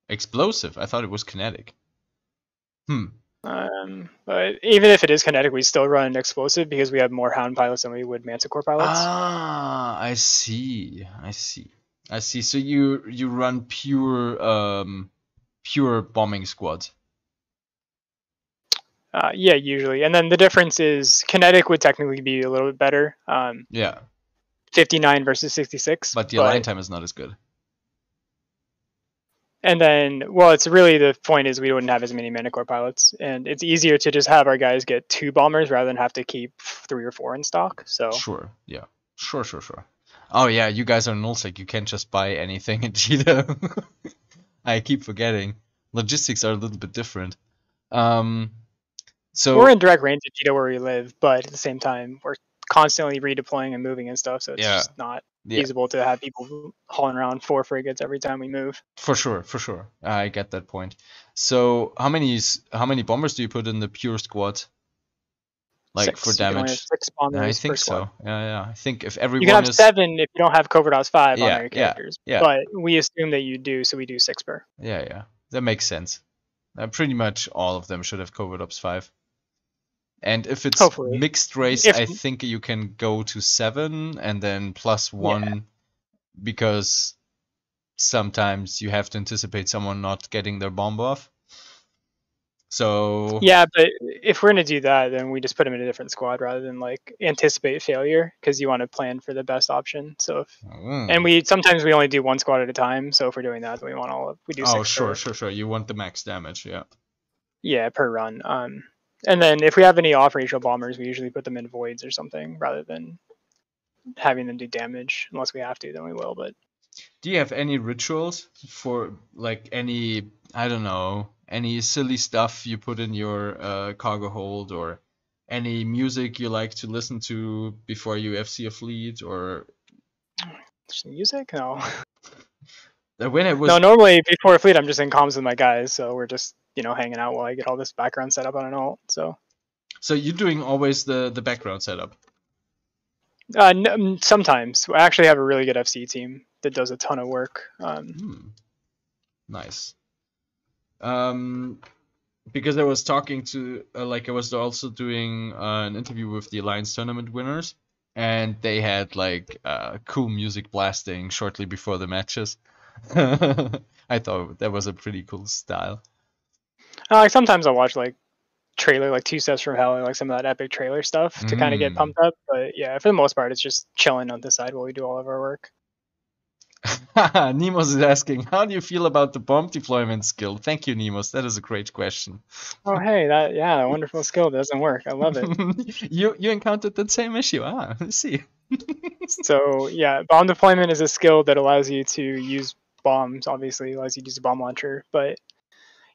explosive. I thought it was kinetic. But even if it is kinetic, we still run explosive because we have more Hound pilots than we would Manticore pilots. Ah, I see. So you run pure bombing squads. Yeah, usually. And then the difference is kinetic would technically be a little bit better. Yeah. 59 versus 66. But the align time is not as good. And then, well, it's really the point is we wouldn't have as many Manticore pilots, and it's easier to just have our guys get 2 bombers rather than have to keep 3 or 4 in stock. So sure, yeah, sure. Oh yeah, you guys are nullsec. You can't just buy anything in Cheetah. I keep forgetting. Logistics are a little bit different. So we're in direct range of Cheetah where we live, but at the same time, we're constantly redeploying and moving and stuff, so it's just not feasible to have people hauling around 4 frigates every time we move. For sure. I get that point. So how many bombers do you put in the pure squad? Like 6. For damage? 6 bombers I think per squad. So. Yeah. I think if everyone you can have 7 if you don't have Covert Ops 5 on your characters. Yeah. But we assume that you do, so we do 6 per. Yeah. That makes sense. Pretty much all of them should have Covert Ops 5. And if it's hopefully mixed race, I think you can go to 7 and then +1 because sometimes you have to anticipate someone not getting their bomb off. So yeah, but if we're gonna do that, then we just put them in a different squad rather than like anticipate failure, because you want to plan for the best option. So and we sometimes we only do 1 squad at a time. So if we're doing that, then we do 6. Oh, sure. You want the max damage, yeah. Yeah, per run. And then if we have any off-racial bombers, we usually put them in voids or something rather than having them do damage. Unless we have to, then we will. But do you have any rituals for like any, I don't know, any silly stuff you put in your cargo hold, or any music you like to listen to before you FC a fleet, or Just music? No. When it was No, normally before a fleet, I'm just in comms with my guys, so we're just hanging out while I get all this background set up on an alt. So you're doing always the background setup. sometimes I actually have a really good FC team that does a ton of work. Nice. Because I was talking to I was also doing an interview with the Alliance tournament winners, and they had like cool music blasting shortly before the matches. I thought that was a pretty cool style. Like sometimes I'll watch like trailer, like 2 Steps from Hell, like some of that epic trailer stuff to kind of get pumped up. But yeah, for the most part, it's just chilling on the side while we do all of our work. Nemos is asking, how do you feel about the bomb deployment skill? Thank you, Nemos. That is a great question. Oh, hey, that wonderful skill doesn't work. I love it. You encountered that same issue. Let's see. So yeah, bomb deployment is a skill that allows you to use bombs. Obviously, allows you to use a bomb launcher, but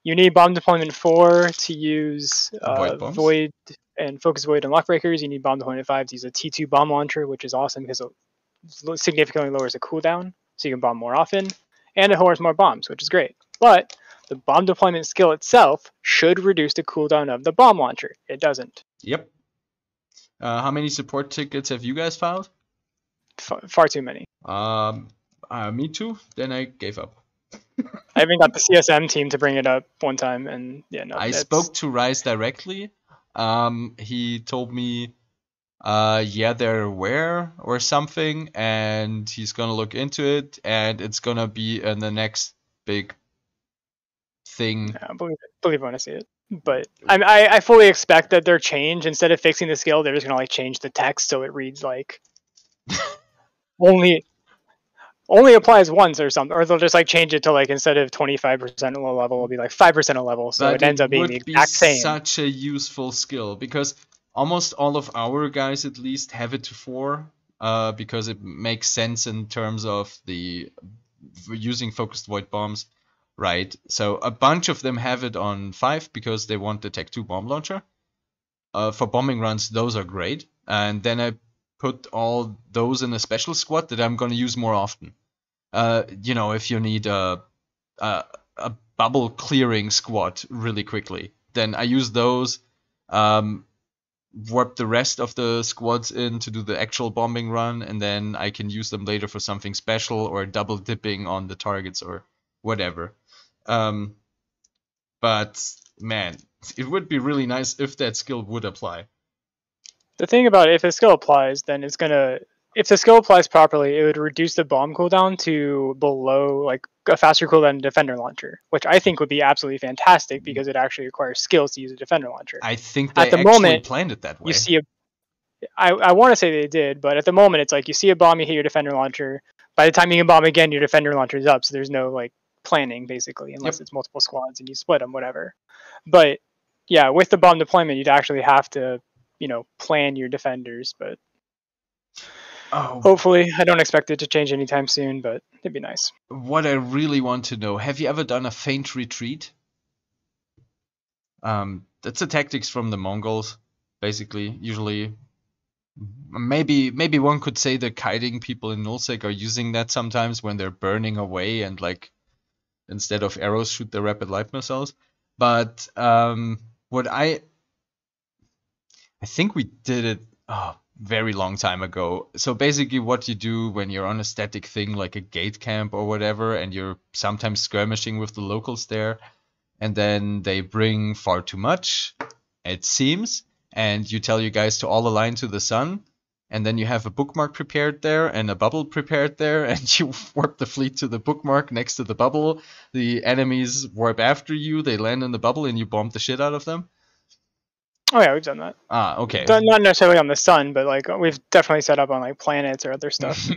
you need bomb deployment 4 to use void and focus void and lock breakers. You need bomb deployment 5 to use a T2 bomb launcher, which is awesome because it significantly lowers the cooldown, so you can bomb more often, and it holds more bombs, which is great. But the bomb deployment skill itself should reduce the cooldown of the bomb launcher. It doesn't. Yep. How many support tickets have you guys filed? Far too many. Me too. Then I gave up. I even got the CSM team to bring it up one time, and yeah, no. I spoke to Rise directly. He told me, they're aware or something, and he's gonna look into it, and it's gonna be in the next big thing. Yeah, I believe when I see it. But I fully expect that their change, instead of fixing the skill, they're just gonna like change the text so it reads like only applies once or something, or they'll just like change it to like instead of 25% low level, it'll be like 5% low level, so it ends up being the exact same. Such a useful skill because almost all of our guys at least have it to 4, because it makes sense in terms of the using focused void bombs, right? So a bunch of them have it on 5 because they want the Tech 2 bomb launcher. For bombing runs, those are great, and then I put all those in a special squad that I'm going to use more often. If you need a bubble clearing squad really quickly, then I use those, warp the rest of the squads in to do the actual bombing run, and then I can use them later for something special or double dipping on the targets or whatever. But man, it would be really nice if that skill would apply. The thing about it, if the skill applies, then it's gonna. If the skill applies properly, it would reduce the bomb cooldown to below like a faster cooldown than defender launcher, which I think would be absolutely fantastic because it actually requires skills to use a defender launcher. I think they actually planned it that way. You see I want to say they did, but at the moment it's like you see a bomb, you hit your defender launcher. By the time you can bomb again, your defender launcher is up, so there's no like planning basically, unless it's multiple squads and you split them, whatever. But yeah, with the bomb deployment, you'd actually have to plan your defenders, but hopefully, I don't expect it to change anytime soon, but it'd be nice. What I really want to know, have you ever done a feint retreat? That's the tactics from the Mongols, basically. Usually, maybe one could say the kiting people in Nullsec are using that sometimes when they're burning away and like instead of arrows shoot their rapid light missiles. But what I think we did it very long time ago. So basically what you do when you're on a static thing like a gate camp or whatever, and you're sometimes skirmishing with the locals there, and then they bring far too much, it seems, and you tell you guys to all align to the sun, and then you have a bookmark prepared there and a bubble prepared there, and you warp the fleet to the bookmark next to the bubble. The enemies warp after you, they land in the bubble, and you bomb the shit out of them. Oh yeah, we've done that. Okay. Not necessarily on the sun, but like we've definitely set up on like planets or other stuff.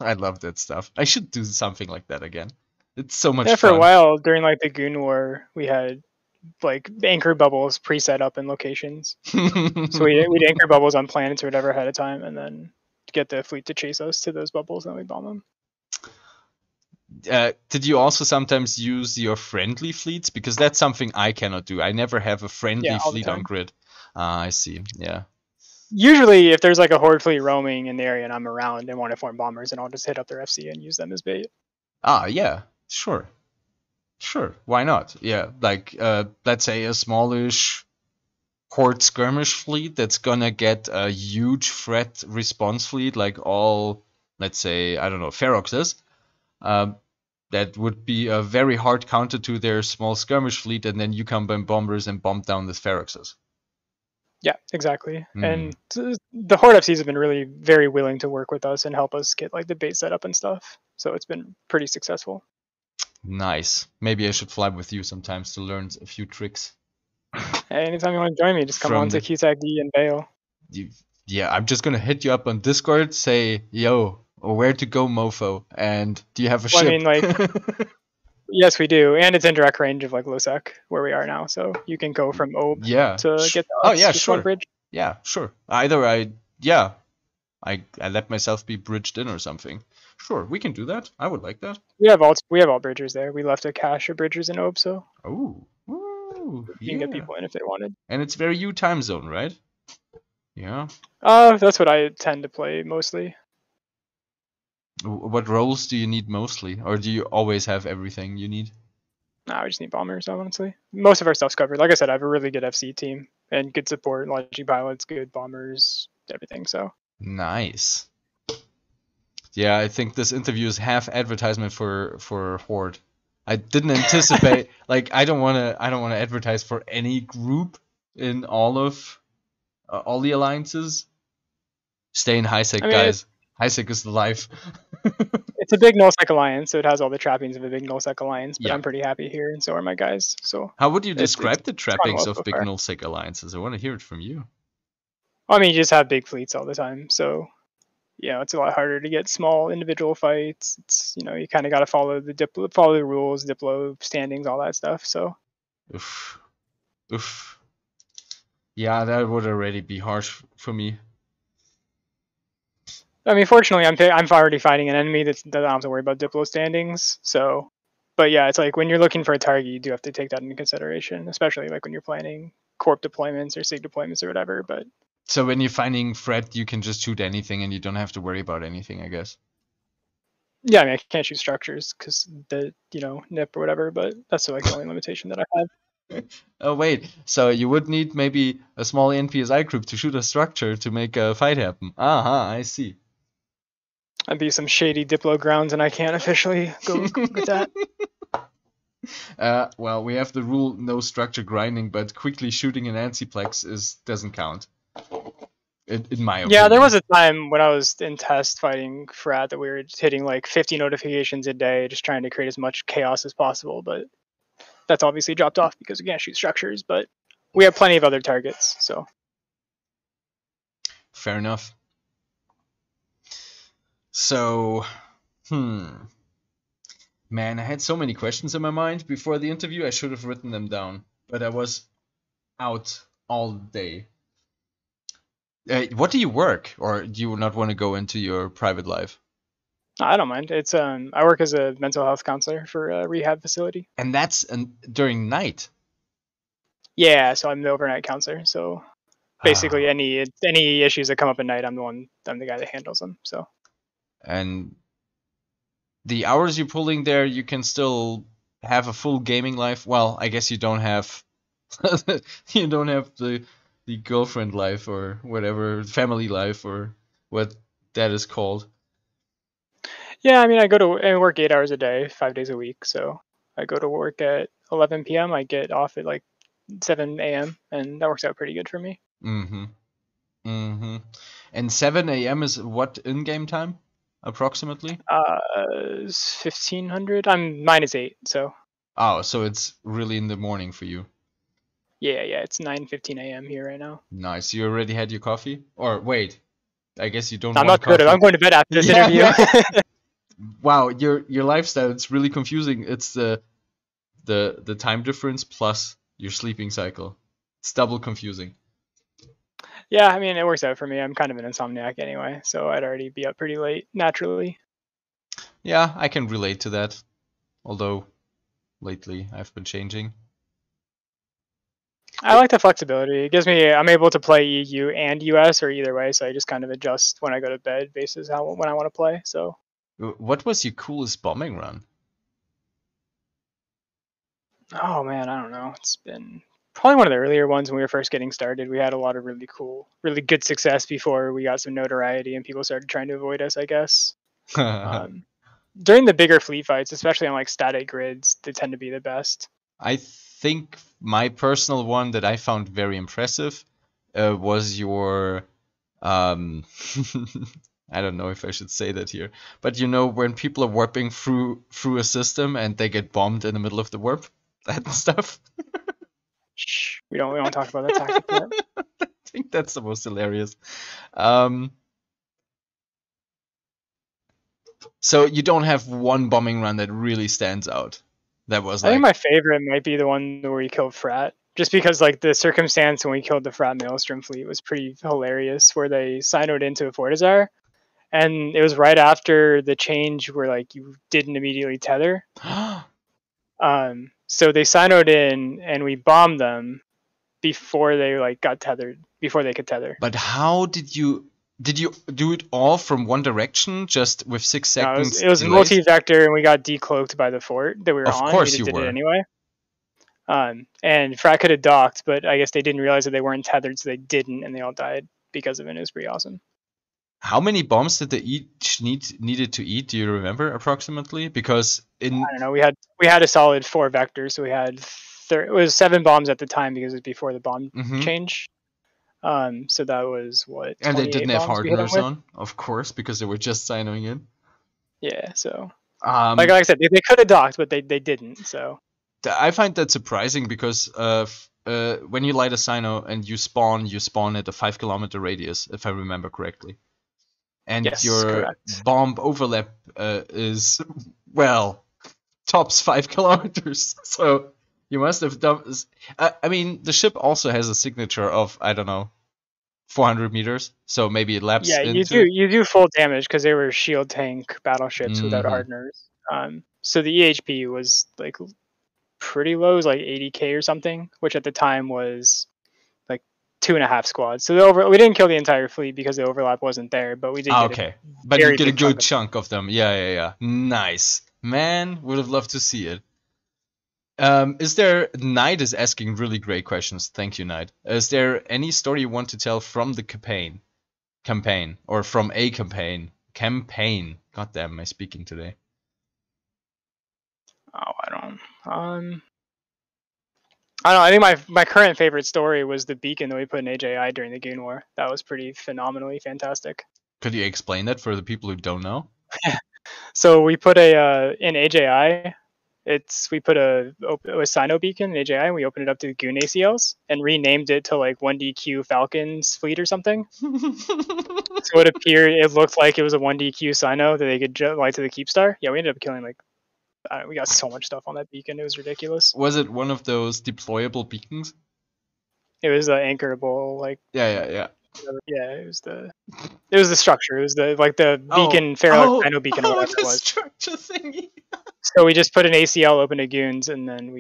I love that stuff. I should do something like that again. It's so much fun. For a while during like the Goon War, we had like anchor bubbles pre-set up in locations. So we'd anchor bubbles on planets or whatever ahead of time, and then get the fleet to chase us to those bubbles, and then we bomb them. Did you also sometimes use your friendly fleets? Because that's something I cannot do. I never have a friendly fleet on grid. I see. Yeah. Usually, if there's like a horde fleet roaming in the area and I'm around and want to form bombers, and I'll just hit up their FC and use them as bait. Ah, yeah, sure. Sure, why not? Yeah, like, let's say a smallish horde skirmish fleet that's gonna get a huge threat response fleet, like all, let's say, I don't know, Feroxes. That would be a very hard counter to their small skirmish fleet, and then you come by bombers and bomb down the Feroxes. Yeah, exactly. And the Horde FCs have been really very willing to work with us and help us get like the bait set up and stuff. So it's been pretty successful. Nice. Maybe I should fly with you sometimes to learn a few tricks. Hey, anytime you want to join me, just come on to QTAG D and bail. Yeah, I'm just gonna hit you up on Discord, say, yo, where to go, mofo, and do you have a ship? I mean, like, yes, we do, and it's in direct range of like Losec, where we are now, so you can go from Ob to get to us. Oh yeah, sure. Bridge. Yeah, sure. Either I let myself be bridged in or something. Sure, we can do that. I would like that. We have all bridgers there. We left a cache of bridgers in Ob, so you can get people in if they wanted. And it's very U time zone, right? Yeah. That's what I tend to play mostly. What roles do you need mostly, or do you always have everything you need? Nah, we just need bombers, honestly. Most of our stuff's covered. Like I said, I have a really good FC team and good support, logic pilots, good bombers, everything. So nice. Yeah, I think this interview is half advertisement for Horde. I didn't anticipate. Like, I don't wanna advertise for any group in all of all the alliances. Stay in HiSec, guys. HiSec is the life. It's a big nullsec alliance, so it has all the trappings of a big nullsec alliance. But I'm pretty happy here, and so are my guys. So how would you describe the trappings of big nullsec alliances? I want to hear it from you. I mean, you just have big fleets all the time, so it's a lot harder to get small individual fights. It's you kind of got to follow the rules, diplo standings, all that stuff. So. Oof. Yeah, that would already be harsh for me. I mean, fortunately, I'm already fighting an enemy that I don't have to worry about diplo standings. So, but yeah, it's like when you're looking for a target, you do have to take that into consideration, especially like when you're planning corp deployments or sig deployments or whatever. But so when you're finding threat, you can just shoot anything and you don't have to worry about anything, I guess. Yeah, I mean, I can't shoot structures because the NIP or whatever, but that's like the only limitation that I have. Oh wait, so you would need maybe a small NPSI group to shoot a structure to make a fight happen. I see. I'd be some shady diplo grounds, and I can't officially go with that. Well, we have the rule no structure grinding, but quickly shooting an antiplex doesn't count. In my opinion. Yeah, there was a time when I was in test fighting Frat that we were hitting like 50 notifications a day, just trying to create as much chaos as possible, but that's obviously dropped off because we can't shoot structures, but we have plenty of other targets, so. Fair enough. So, man, I had so many questions in my mind before the interview. I should have written them down, but I was out all day. What do you work, or do you not want to go into your private life? I don't mind. It's I work as a mental health counselor for a rehab facility. And that's during night. Yeah, so I'm the overnight counselor. So basically, any issues that come up at night, I'm the guy that handles them. So. And the hours you're pulling there, you can still have a full gaming life. Well, I guess you don't have the girlfriend life or whatever, family life or what that is called. Yeah, I mean, I work 8 hours a day, 5 days a week. So I go to work at 11 p.m. I get off at like 7 a.m. and that works out pretty good for me. And 7 a.m. is what in-game time, approximately? 1500. Mine is 8, so. Oh, so it's really in the morning for you. Yeah, it's 9:15 a.m. here right now. Nice. You already had your coffee? Or wait, I guess you don't. I'm not good. I'm going to bed after this interview. Wow, your lifestyle, it's really confusing. It's the time difference plus your sleeping cycle. It's double confusing. Yeah, I mean, it works out for me. I'm kind of an insomniac anyway, so I'd already be up pretty late naturally. Yeah, I can relate to that. Although lately I've been changing. I like the flexibility. It gives me, I'm able to play EU and US or either way, so I just kind of adjust when I go to bed basis when I want to play. So What was your coolest bombing run? oh man, I don't know. It's been probably one of the earlier ones when we were first getting started. We had a lot of really cool, really good success before we got some notoriety and people started trying to avoid us, I guess. During the bigger fleet fights, especially on like static grids, they tend to be the best. I think my personal one that I found very impressive was your I don't know if I should say that here, but when people are warping through a system and they get bombed in the middle of the warp, that stuff. Shh, we don't talk about that tactic yet. I think that's the most hilarious. So you don't have one bombing run that really stands out. That was I think my favorite might be the one where we killed Frat, just because like the circumstance when we killed the Frat Maelstrom fleet was pretty hilarious, where they signed into a Fortizar, and it was right after the change where like you didn't immediately tether. So they signed in and we bombed them before they like got tethered, before they could tether. But how did you do it all from one direction, just with 6 seconds? No, it was multi-vector, and we got decloaked by the fort that we were on. Of course we you did were. It anyway. And Frat could have docked, but I guess they didn't realize that they weren't tethered, so they didn't, and they all died because of it. It was pretty awesome. How many bombs did they each needed to eat? Do you remember approximately? Because I don't know. We had a solid 4 vectors, so we had it was 7 bombs at the time because it was before the bomb change. So that was what. And they didn't have hardeners on, of course, because they were just signing in. Yeah. So like I said, they could have docked, but they didn't. So I find that surprising because when you light a Sino and you spawn at a 5 kilometer radius, if I remember correctly. And yes, your correct. bomb overlap is, well, tops 5 kilometers. So you must have done. I mean, the ship also has a signature of, I don't know, 400 meters. So maybe it laps into. You do full damage because they were shield tank battleships without hardeners. So the EHP was like pretty low, it was like 80k or something, which at the time was like 2.5 squads. So we didn't kill the entire fleet because the overlap wasn't there, but we did. But you get a good chunk of them. Yeah. Nice, man. Would have loved to see it. Is there? Knight is asking really great questions. Thank you, Knight. Is there any story you want to tell from the campaign, or from a campaign? God damn, am I speaking today? Oh, I don't. I don't know. I think my current favorite story was the beacon that we put in AJI during the Goon War. That was pretty phenomenally fantastic. Could you explain that for the people who don't know? So we put in AJI. We put a Sino beacon in AJI, and we opened it up to Goon ACLs and renamed it to like 1DQ Falcons fleet or something. So it looked like it was a 1DQ Sino that they could light to the Keepstar. Yeah, we ended up killing we got so much stuff on that beacon. It was ridiculous. Was it one of those deployable beacons? It was anchorable, like. Yeah. Yeah, it was the structure. It was the beacon, Sino beacon, or whatever it was. Structure thingy. So we just put an ACL open to Goons, and then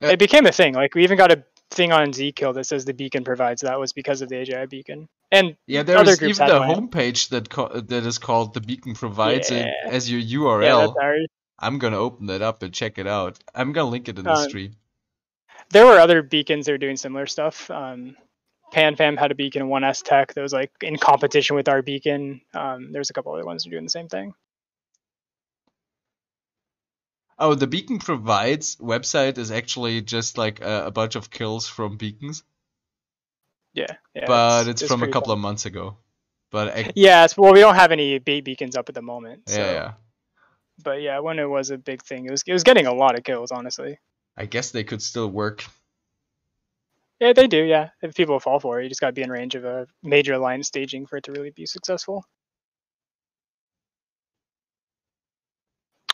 it became a thing. Like we even got a thing on Zkill that says the beacon provides. That was because of the AJI beacon. And there's even the homepage that is called the beacon provides it as your URL. Yeah, I'm gonna open that up and check it out. I'm gonna link it in the stream. There were other beacons that were doing similar stuff. PanFam had a beacon in 1S Tech that was like in competition with our beacon. There's a couple other ones that are doing the same thing. Oh, the Beacon Provides website is actually just like a bunch of kills from beacons. Yeah. But it's from a couple of months ago. But well, we don't have any bait beacons up at the moment. So. Yeah. But yeah, when it was a big thing, it was getting a lot of kills, honestly. I guess they could still work. Yeah, they do, yeah. If people fall for it, you just gotta be in range of a major alliance staging for it to really be successful.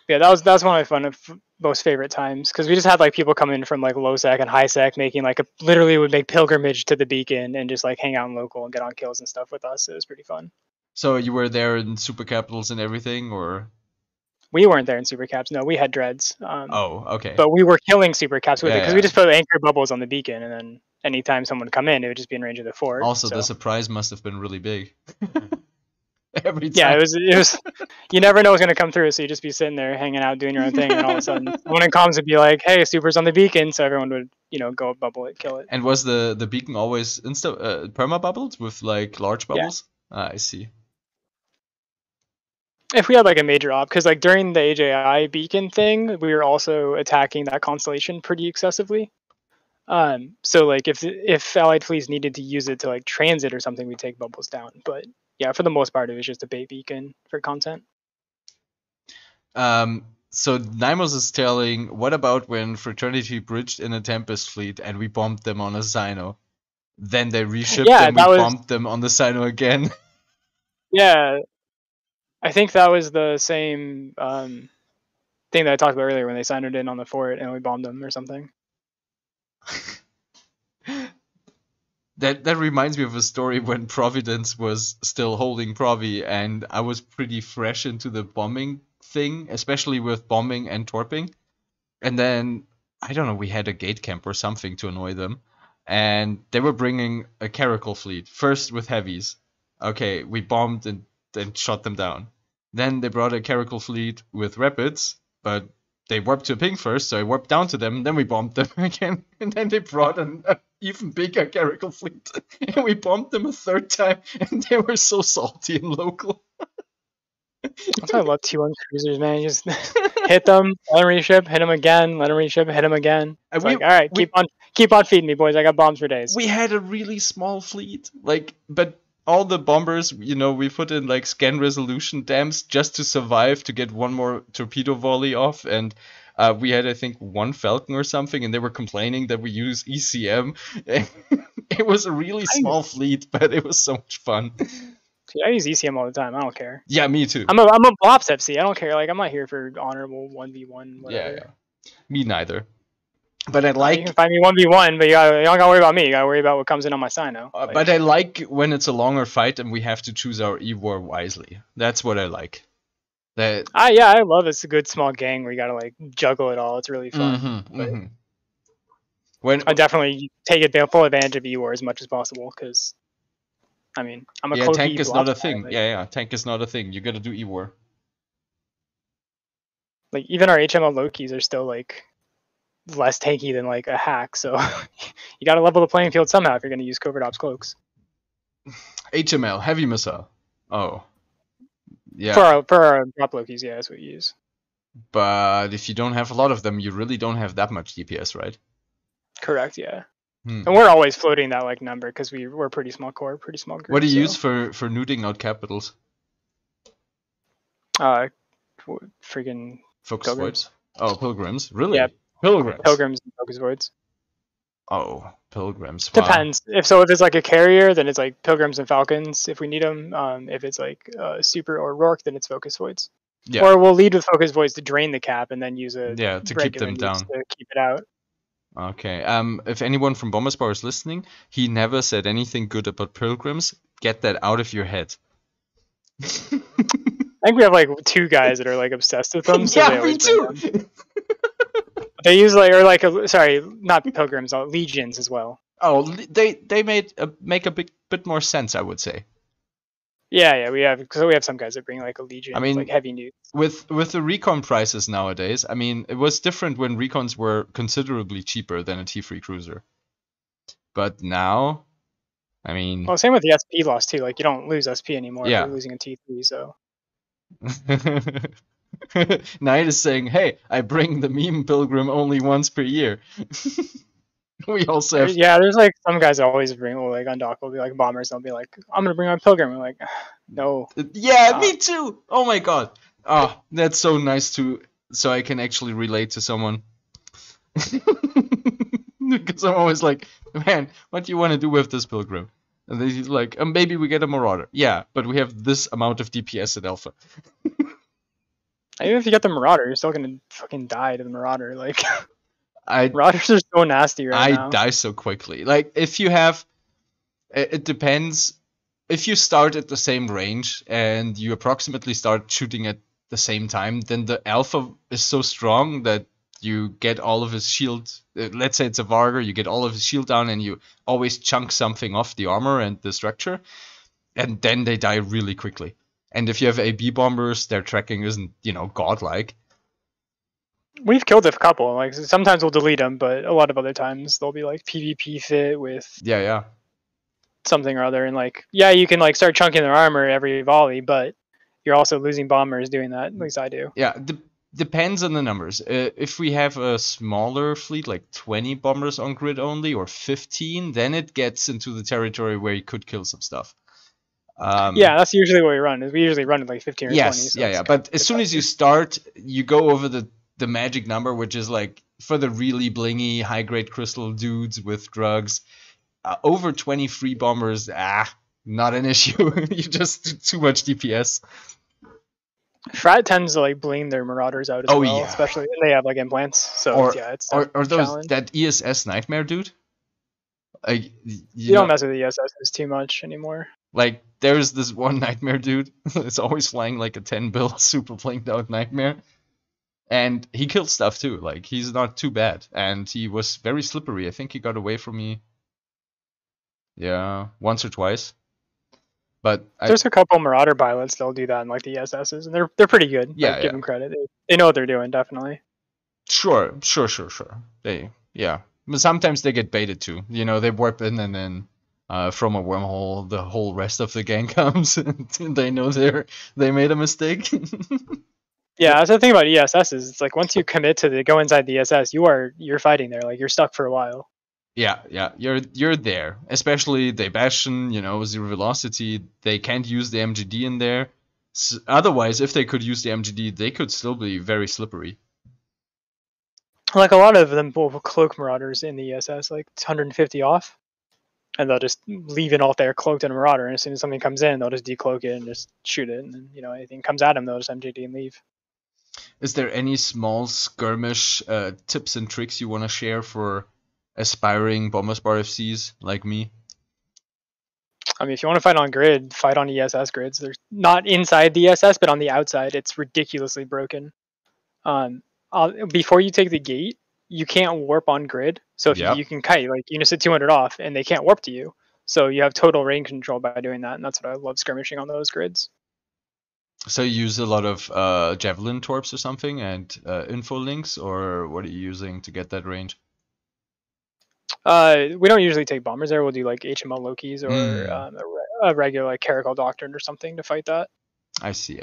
Yeah, that was one of my most favorite times, because we just had like people come in from like low sec and high sec making literally would make pilgrimage to the beacon and just like hang out in local and get on kills and stuff with us. It was pretty fun. So you were there in super capitals and everything, or? We weren't there in super caps. No, we had dreads. Oh, okay. But we were killing super caps with it because Yeah. we just put anchor bubbles on the beacon, and then anytime someone would come in, it would just be in range of the fort. Also, the so. surprise must have been really big. Every time. Yeah, it was. You never know what's gonna come through, so you just be sitting there hanging out, doing your own thing, and all of a sudden, someone in comms would be like, "Hey, super's on the beacon," so everyone would, go bubble it, kill it. And was the beacon always perma bubbled with like large bubbles? Yeah. I see. If we had like a major op, because like during the AJI beacon thing, we were also attacking that constellation pretty excessively. So like if allied fleets needed to use it to like transit or something, we'd take bubbles down. But yeah, for the most part, it was just a bait beacon for content. So Nymos is telling, what about when Fraternity bridged in a Tempest fleet and we bombed them on a Sino? Then they reshipped and we bombed them on the Sino again. Yeah, I think that was the same thing that I talked about earlier when they signed it in on the fort and we bombed them or something. That reminds me of a story when Providence was still holding Provi, and I was pretty fresh into the bombing thing, especially with bombing and torping. And then, I don't know, we had a gate camp or something to annoy them, and they were bringing a Caracal fleet, first with heavies. Okay, we bombed and then shot them down. Then they brought a Caracal fleet with rapids, but they warped to a ping first, so I warped down to them, and then we bombed them again. And then they brought an even bigger Caracal fleet, and we bombed them a third time, and they were so salty and local. That's why I love T1 cruisers, man. You just hit them, let them reship, hit them again, let them reship, hit them again. It's like, all right, keep on feeding me, boys. I got bombs for days. We had a really small fleet, but all the bombers, we put in like scan resolution dams just to survive, to get one more torpedo volley off, and we had, I think, one Falcon or something, and they were complaining that we use ECM. It was a really small fleet, but it was so much fun. I use ECM all the time. I don't care. Yeah, me too. I'm a Blops FC. I don't care. Like, I'm not here for honorable 1v1. Whatever. Yeah. Me neither. But I like. You can find me 1v1, but you don't gotta worry about me. You gotta worry about what comes in on my Sino. But I like when it's a longer fight and we have to choose our E-war wisely. That's what I like. Yeah, I love it's a good small gang where you gotta like juggle it all. It's really fun. I definitely take full advantage of E-war as much as possible because. I mean, I'm a tank is not a thing. Tank is not a thing. You gotta do E-war. Like, even our HML Lokis are still, like, less tanky than, like, a hack, so you gotta level the playing field somehow if you're gonna use Covert Ops Cloaks. HML, Heavy Missile. Oh. Yeah. For our drop Lokis, yeah, that's what you use. But if you don't have a lot of them, you really don't have that much DPS, right? Correct, yeah. And we're always floating that like number because we're pretty small core, pretty small group. What do you use for nuding out capitals? Freaking focus voids. Oh, pilgrims. Really? Yeah, pilgrims. Pilgrims and focus voids. Oh, pilgrims. Wow. Depends. If it's like a carrier, then it's like pilgrims and falcons if we need them. If it's like super or Rourke, then it's focus voids. Yeah. Or we'll lead with focus voids to drain the cap and then use to keep them down. To keep it out. Okay. If anyone from Bomberspar is listening, he never said anything good about pilgrims. Get that out of your head. I think we have like 2 guys that are like obsessed with them. So yeah, me too. They use not pilgrims, legions as well. Oh, they make a bit more sense, I would say. Yeah, we have some guys that bring like a legion, like heavy nukes. With the recon prices nowadays, I mean, it was different when recons were considerably cheaper than a T3 cruiser. But now, I mean... Well, same with the SP loss too. Like, you don't lose SP anymore if you're losing a T3, so... Knight is saying, hey, I bring the meme pilgrim only once per year. We also have... Yeah, there's like some guys that always bring, like Undock will be like bombers, they'll be like, I'm gonna bring my pilgrim. I'm like, no. Yeah, me too. Oh my god. Oh, that's so nice so I can actually relate to someone. Because I'm always like, man, what do you want to do with this pilgrim? And then he's like, maybe we get a marauder. Yeah, but we have this amount of DPS at alpha. Even if you get the marauder, you're still gonna fucking die to the marauder. Like, marauders are so nasty right now. I die so quickly. Like, if you have, it depends. If you start at the same range and you approximately start shooting at the same time, then the alpha is so strong that you get all of his shield. Let's say it's a Varger, you get all of his shield down, and you always chunk something off the armor and the structure, and then they die really quickly. And if you have AB bombers, their tracking isn't, godlike. We've killed a couple. Like sometimes we'll delete them, but a lot of other times they'll be like PvP fit with Yeah. something or other, and like you can like start chunking their armor every volley, but you're also losing bombers doing that. At least I do. Yeah, depends on the numbers. If we have a smaller fleet, like 20 bombers on grid only, or 15, then it gets into the territory where you could kill some stuff. Yeah, that's usually what we run. Is we usually run at like 15 or 20. So yeah. But as soon as you start, you go over the magic number, which is like for the really blingy high grade crystal dudes with drugs. Over 20 free bombers, not an issue. You just do too much DPS. Frat tends to like bling their marauders out as well, especially when they have like implants. So it's or those that ESS nightmare dude. You don't mess with the ESSs too much anymore. Like there's this one nightmare dude. It's always flying like a 10 build super blinked out nightmare, and he kills stuff too. Like he's not too bad, and he was very slippery. I think he got away from me. Yeah, once or twice. But there's a couple Marauder pilots that'll do that in like the ESSs, and they're pretty good. Yeah, give them credit. They know what they're doing, definitely. Sure. But sometimes they get baited too. They warp in and then from a wormhole, the whole rest of the gang comes and they know they made a mistake. Yeah, that's the thing about ESSs. It's like once you commit to go inside the ESS, you're fighting there. Like you're stuck for a while. Yeah, you're there. Especially they Bastion, zero velocity. They can't use the MGD in there. Otherwise, if they could use the MGD, they could still be very slippery. Like a lot of them will cloak Marauders in the ESS, like 150 off, and they'll just leave it out there cloaked in a Marauder. And as soon as something comes in, they'll just decloak it and just shoot it. And then, anything comes at them, they'll just MGD and leave. Is there any small skirmish tips and tricks you want to share for aspiring Bomberspar FCs like me? I mean, if you want to fight on grid, fight on ESS grids. They're not inside the ESS, but on the outside, it's ridiculously broken. Before you take the gate, you can't warp on grid. So if you can kite, like you just hit 200 off, and they can't warp to you. So you have total range control by doing that, and that's what I love skirmishing on those grids. So you use a lot of javelin torps or something, and info links, or what are you using to get that range? We don't usually take bombers there. We'll do like HML Lokis or a regular like Caracal Doctrine or something to fight that. I see.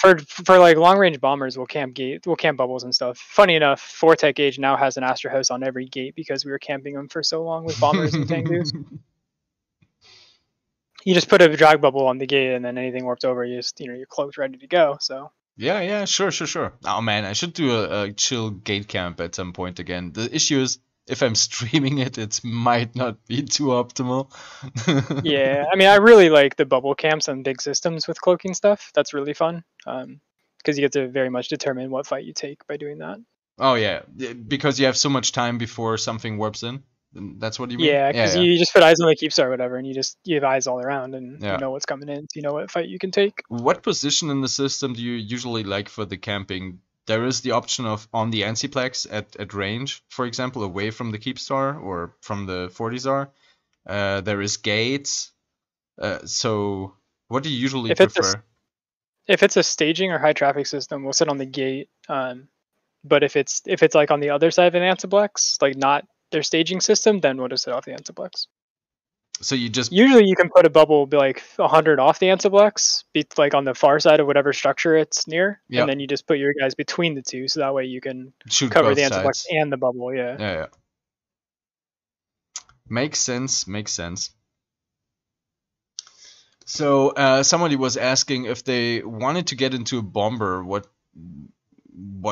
For like long range bombers, we'll camp bubbles and stuff. Funny enough, Twtich Gauge now has an Astro House on every gate because we were camping them for so long with bombers and Tengus. You just put a drag bubble on the gate, and then anything warped over, you're cloaked, ready to go. So. Yeah, sure. Oh man, I should do a chill gate camp at some point again. The issue is, if I'm streaming it might not be too optimal. Yeah, I mean, I really like the bubble camps on big systems with cloaking stuff. That's really fun, because you get to very much determine what fight you take by doing that. Oh yeah, because you have so much time before something warps in. That's what you mean? Yeah, because you just put eyes on the Keepstar or whatever, and you have eyes all around, and you know what's coming in, so you know what fight you can take. What position in the system do you usually like for the camping? There is the option of on the Antiplex at range, for example, away from the Keepstar or from the 40 There is gates. So what do you usually prefer? If it's a staging or high traffic system, we'll sit on the gate. But if it's like on the other side of an Antiplex, like not their staging system, then we'll just sit off the Antiplex. So you just usually you can put a bubble be like 100 off the Antiplex, be like on the far side of whatever structure it's near, and then you just put your guys between the two, so that way you can cover the Antiplex and the bubble. Yeah. Makes sense. So somebody was asking if they wanted to get into a bomber, what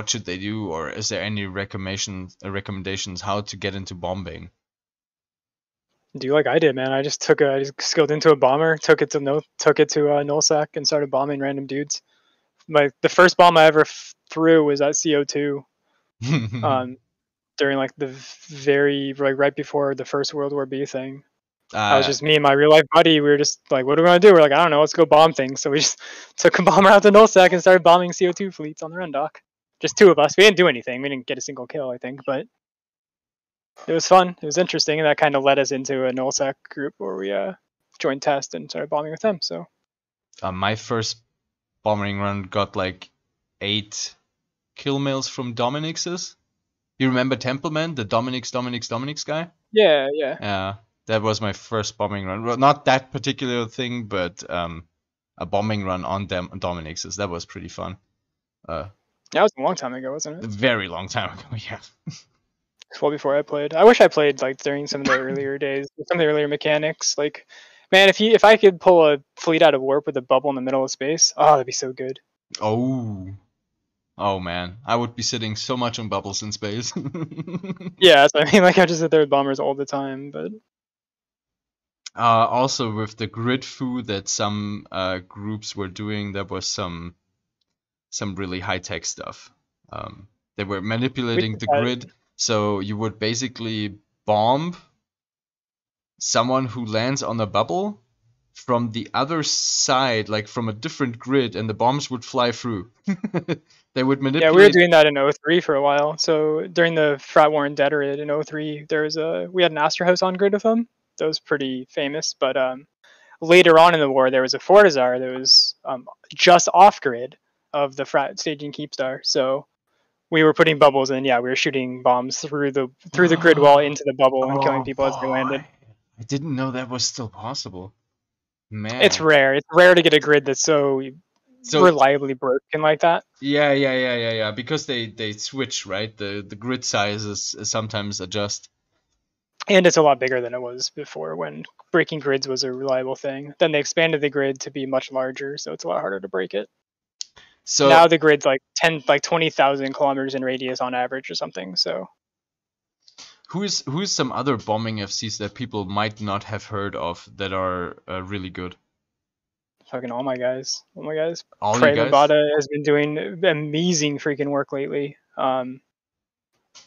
should they do, or is there any recommendations how to get into bombing? Do like I did, man. I just skilled into a bomber, took it to nullsec, and started bombing random dudes. The first bomb I ever threw was at CO2, during like the very right before the first World War B thing. That was just me and my real life buddy. We were just like, what are we gonna do? We're like, I don't know, let's go bomb things. So we just took a bomber out to nullsec and started bombing CO2 fleets on the run dock. Just two of us. We didn't do anything. We didn't get a single kill, I think, but it was fun. It was interesting, and that kind of led us into a nullsec group where we joined test and started bombing with them. So my first bombing run got like 8 kill mails from Dominix's. You remember Templeman, the Dominix guy? yeah. Yeah, that was my first bombing run. Well, not that particular thing, but a bombing run on Dominix's. That was pretty fun. That was a long time ago, wasn't A it? very long time ago, yeah. Well, before I played. I wish I played like during some of the earlier days, some of the earlier mechanics. Like, man, if I could pull a fleet out of warp with a bubble in the middle of space, oh, that'd be so good. Oh man, I would be sitting so much on bubbles in space. Yeah, that's what I mean. Like, I just sit there with bombers all the time, but also with the grid foo that some groups were doing, there was some really high tech stuff. They were manipulating the grid, so you would basically bomb someone who lands on a bubble from the other side, like from a different grid, and the bombs would fly through. They would manipulate. Yeah, we were doing that in 03 for a while. So during the Frat War and Deterid in 03, we had an Astra House on grid with them. That was pretty famous. But later on in the war, there was a Fortizar that was just off grid of the Frat staging Keepstar. So we were putting bubbles in. Yeah, we were shooting bombs through the grid wall into the bubble and killing people as they landed. I didn't know that was still possible. Man, it's rare. It's rare to get a grid that's so reliably broken like that. Yeah. Because they switch, right? The grid sizes sometimes adjust. And it's a lot bigger than it was before when breaking grids was a reliable thing. Then they expanded the grid to be much larger, so it's a lot harder to break it. So now the grid's like 20,000 kilometers in radius on average or something. So who's some other bombing FCs that people might not have heard of that are really good? Fucking all my guys. All Prey you guys? Mabata has been doing amazing freaking work lately.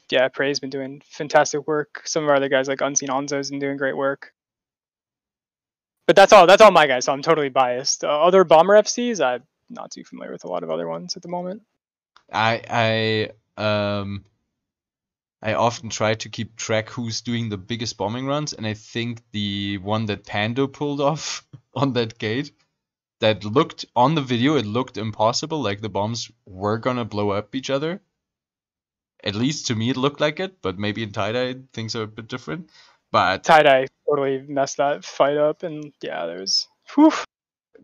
Yeah, Prey's been doing fantastic work. Some of our other guys like Unseen Onzo's been doing great work. But that's all my guys, so I'm totally biased. Other bomber FCs, I'm not too familiar with a lot of other ones at the moment. I often try to keep track who's doing the biggest bombing runs, and I think the one that Pando pulled off on that gate, that looked on the video, it looked impossible, like the bombs were gonna blow up each other. At least to me it looked like it, but maybe in tie-dye things are a bit different. But tie-dye totally messed that fight up, and yeah, there was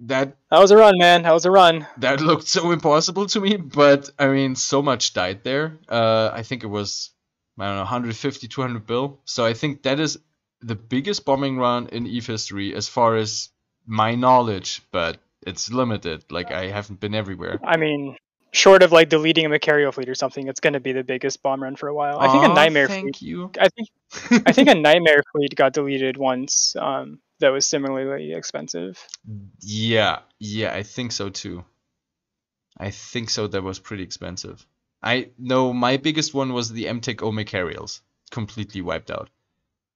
that was a run, man. That was a run. That looked so impossible to me, but I mean, so much died there. I think it was, I don't know, 150, 200 bill. So I think that is the biggest bombing run in EVE history as far as my knowledge, but it's limited. Like, I haven't been everywhere. I mean, short of like deleting a Macario fleet or something, it's going to be the biggest bomb run for a while. I think a Nightmare fleet. I think a Nightmare fleet got deleted once. That was similarly expensive. Yeah, I think so too. I think so. That was pretty expensive. I know my biggest one was the MTech Omicarials, completely wiped out.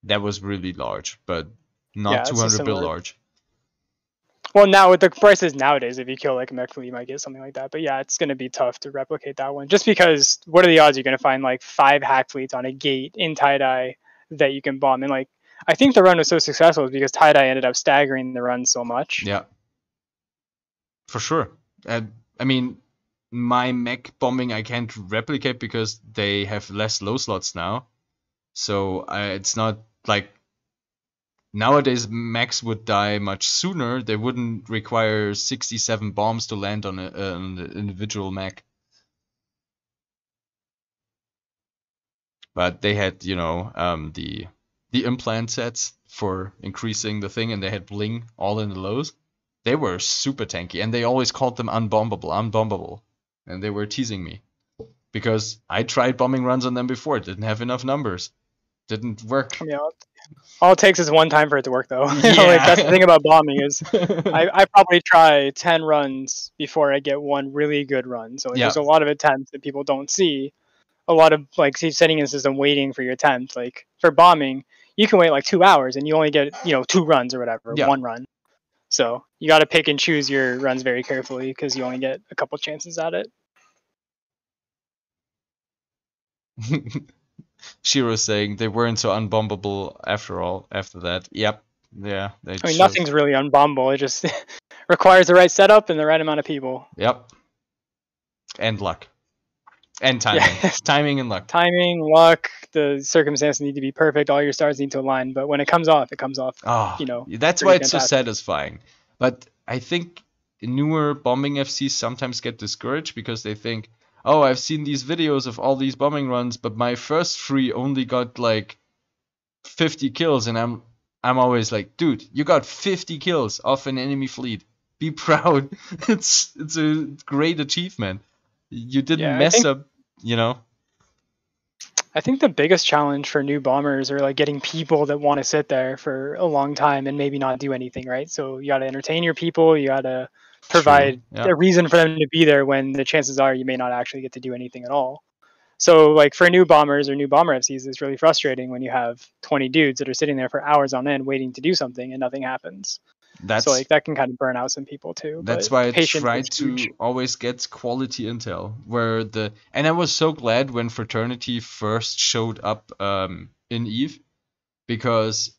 That was really large, but not 200 bill large. Well, now with the prices nowadays, if you kill like a mech fleet, you might get something like that. But yeah, it's going to be tough to replicate that one. Just because, what are the odds you're going to find like 5 hack fleets on a gate in tie-dye that you can bomb? And like, I think the run was so successful because tie-dye ended up staggering the run so much. Yeah, for sure. I mean, my mech bombing I can't replicate because they have less low slots now. So it's not like nowadays mechs would die much sooner. They wouldn't require 67 bombs to land on an individual mech. But they had, the implant sets for increasing the thing, and they had bling all in the lows. They were super tanky, and they always called them unbombable. And they were teasing me. Because I tried bombing runs on them before, didn't have enough numbers. Didn't work. Yeah, all it takes is one time for it to work, though. Yeah. Like, that's the thing about bombing is I probably try 10 runs before I get one really good run. So there's a lot of attempts that people don't see. A lot of like setting in the system waiting for your attempt. Like for bombing, you can wait like 2 hours and you only get 2 runs or whatever, Yeah. 1 run. So you got to pick and choose your runs very carefully because you only get a couple chances at it. Shiro's saying they weren't so unbombable after all. After that, yep, yeah. I mean, nothing's really unbombable. It just requires the right setup and the right amount of people. Yep. And luck. And timing. Yeah. Timing and luck. Timing, luck, the circumstances need to be perfect. All your stars need to align. But when it comes off, it comes off. Oh, that's why it's so satisfying. But I think newer bombing FCs sometimes get discouraged because they think, oh, I've seen these videos of all these bombing runs, but my first 3 only got like 50 kills, and I'm always like, dude, you got 50 kills off an enemy fleet. Be proud. It's a great achievement. You didn't mess up, I think the biggest challenge for new bombers are like getting people that want to sit there for a long time and maybe not do anything, right? So you got to entertain your people. You got to provide a reason for them to be there when the chances are you may not actually get to do anything at all. So like for new bombers or new bomber FCs, it's really frustrating when you have 20 dudes that are sitting there for hours on end waiting to do something and nothing happens. So like that can kind of burn out some people too. That's why I try to always get quality intel. And I was so glad when Fraternity first showed up in EVE, because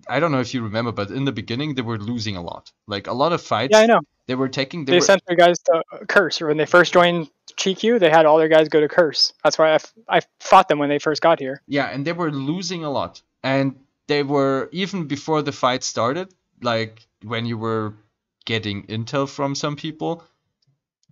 I don't know if you remember, but in the beginning they were losing a lot. Like a lot of fights. Yeah, I know. They were taking. They sent their guys to Curse. Or when they first joined GQ, they had all their guys go to Curse. That's why I fought them when they first got here. Yeah, and they were losing a lot. And they were, even before the fight started, like when you were getting intel from some people,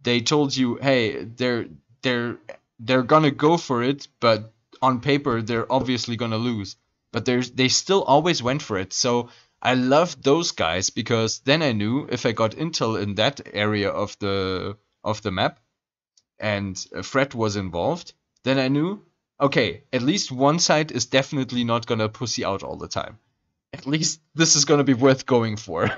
they told you, hey, they're gonna go for it, but on paper they're obviously gonna lose. But they still always went for it. So I loved those guys, because then I knew if I got intel in that area of the map and a threat was involved, then I knew, okay, at least one side is definitely not gonna pussy out all the time. At least this is gonna be worth going for.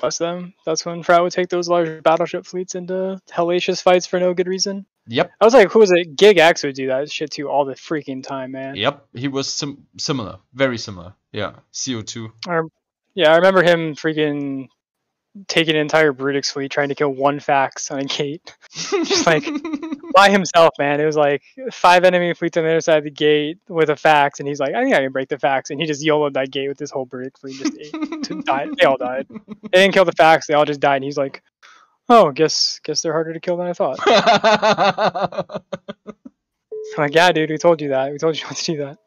Bless them. That's when Frat would take those large battleship fleets into hellacious fights for no good reason. Yep. I was like, who was it? Gig X would do that shit too all the freaking time, man. Yep. He was similar. Very similar. Yeah. CO2. I remember him freaking taking an entire Brutix fleet trying to kill one fax on a gate. Just like by himself, man. It was like 5 enemy fleets on the other side of the gate with a fax, and he's like, I think I can break the fax, and he just YOLO'd that gate with his whole Brutix fleet. Just died. They all died. They didn't kill the fax, they all just died, and he's like, oh, guess they're harder to kill than I thought. I'm like, yeah, dude, we told you that. We told you not to do that.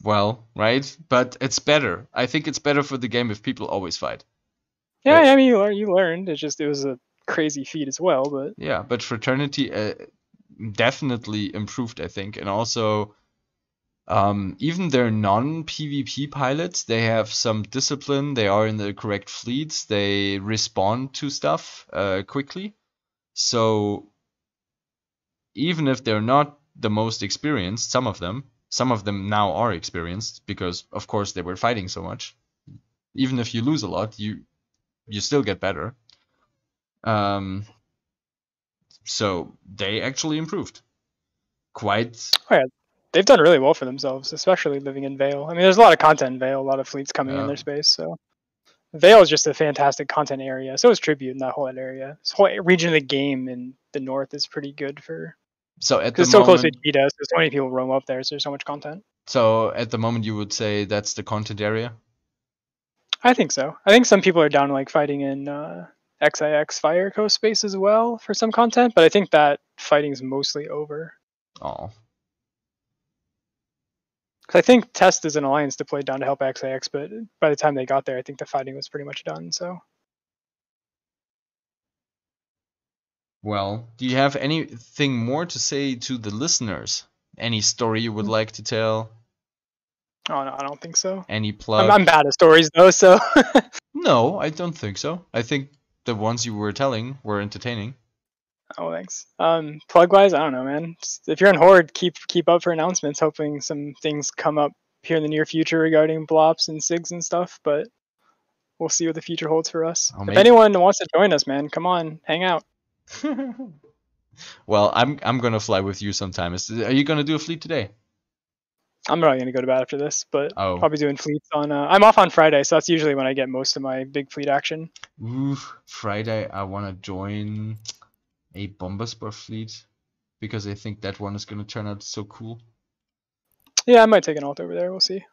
Well, right? But it's better. I think it's better for the game if people always fight. Yeah, right? I mean, you learned. It was a crazy feat as well, but... Yeah, but Fraternity definitely improved, I think. And also, even their non-PvP pilots, they have some discipline. They are in the correct fleets. They respond to stuff quickly. So, even if they're not the most experienced, some of them now are experienced, because of course they were fighting so much. Even if you lose a lot, you still get better. So they actually improved quite. Oh yeah, they've done really well for themselves, especially living in Vale. I mean, there's a lot of content in Vale, a lot of fleets coming in their space. So Vale is just a fantastic content area. So is Tribute in that whole area. This whole region of the game in the north is pretty good for. So at the moment, it's so close to Gita, so so many people roam up there, so there's so much content. So at the moment, you would say that's the content area? I think so. I think some people are down like fighting in XIX Fire Coast space as well for some content, but I think that fighting's mostly over. Oh. Because I think Test is an alliance deployed down to help XIX, but by the time they got there, I think the fighting was pretty much done. So. Well, do you have anything more to say to the listeners? Any story you would like to tell? Oh, no, I don't think so. Any plug? I'm bad at stories, though, so... No, I don't think so. I think the ones you were telling were entertaining. Oh, thanks. Plug-wise, I don't know, man. Just, if you're in Horde, keep up for announcements, hoping some things come up here in the near future regarding blops and SIGs and stuff, but we'll see what the future holds for us. If anyone wants to join us, man, come on, hang out. Well, I'm gonna fly with you sometime. Are you gonna do a fleet today? I'm probably gonna go to bed after this, but Oh. I'll be doing fleets on. I'm off on Friday, so that's usually when I get most of my big fleet action. Oof, Friday I want to join a bomber spur fleet because I think that one is going to turn out so cool. Yeah, I might take an alt over there. We'll see.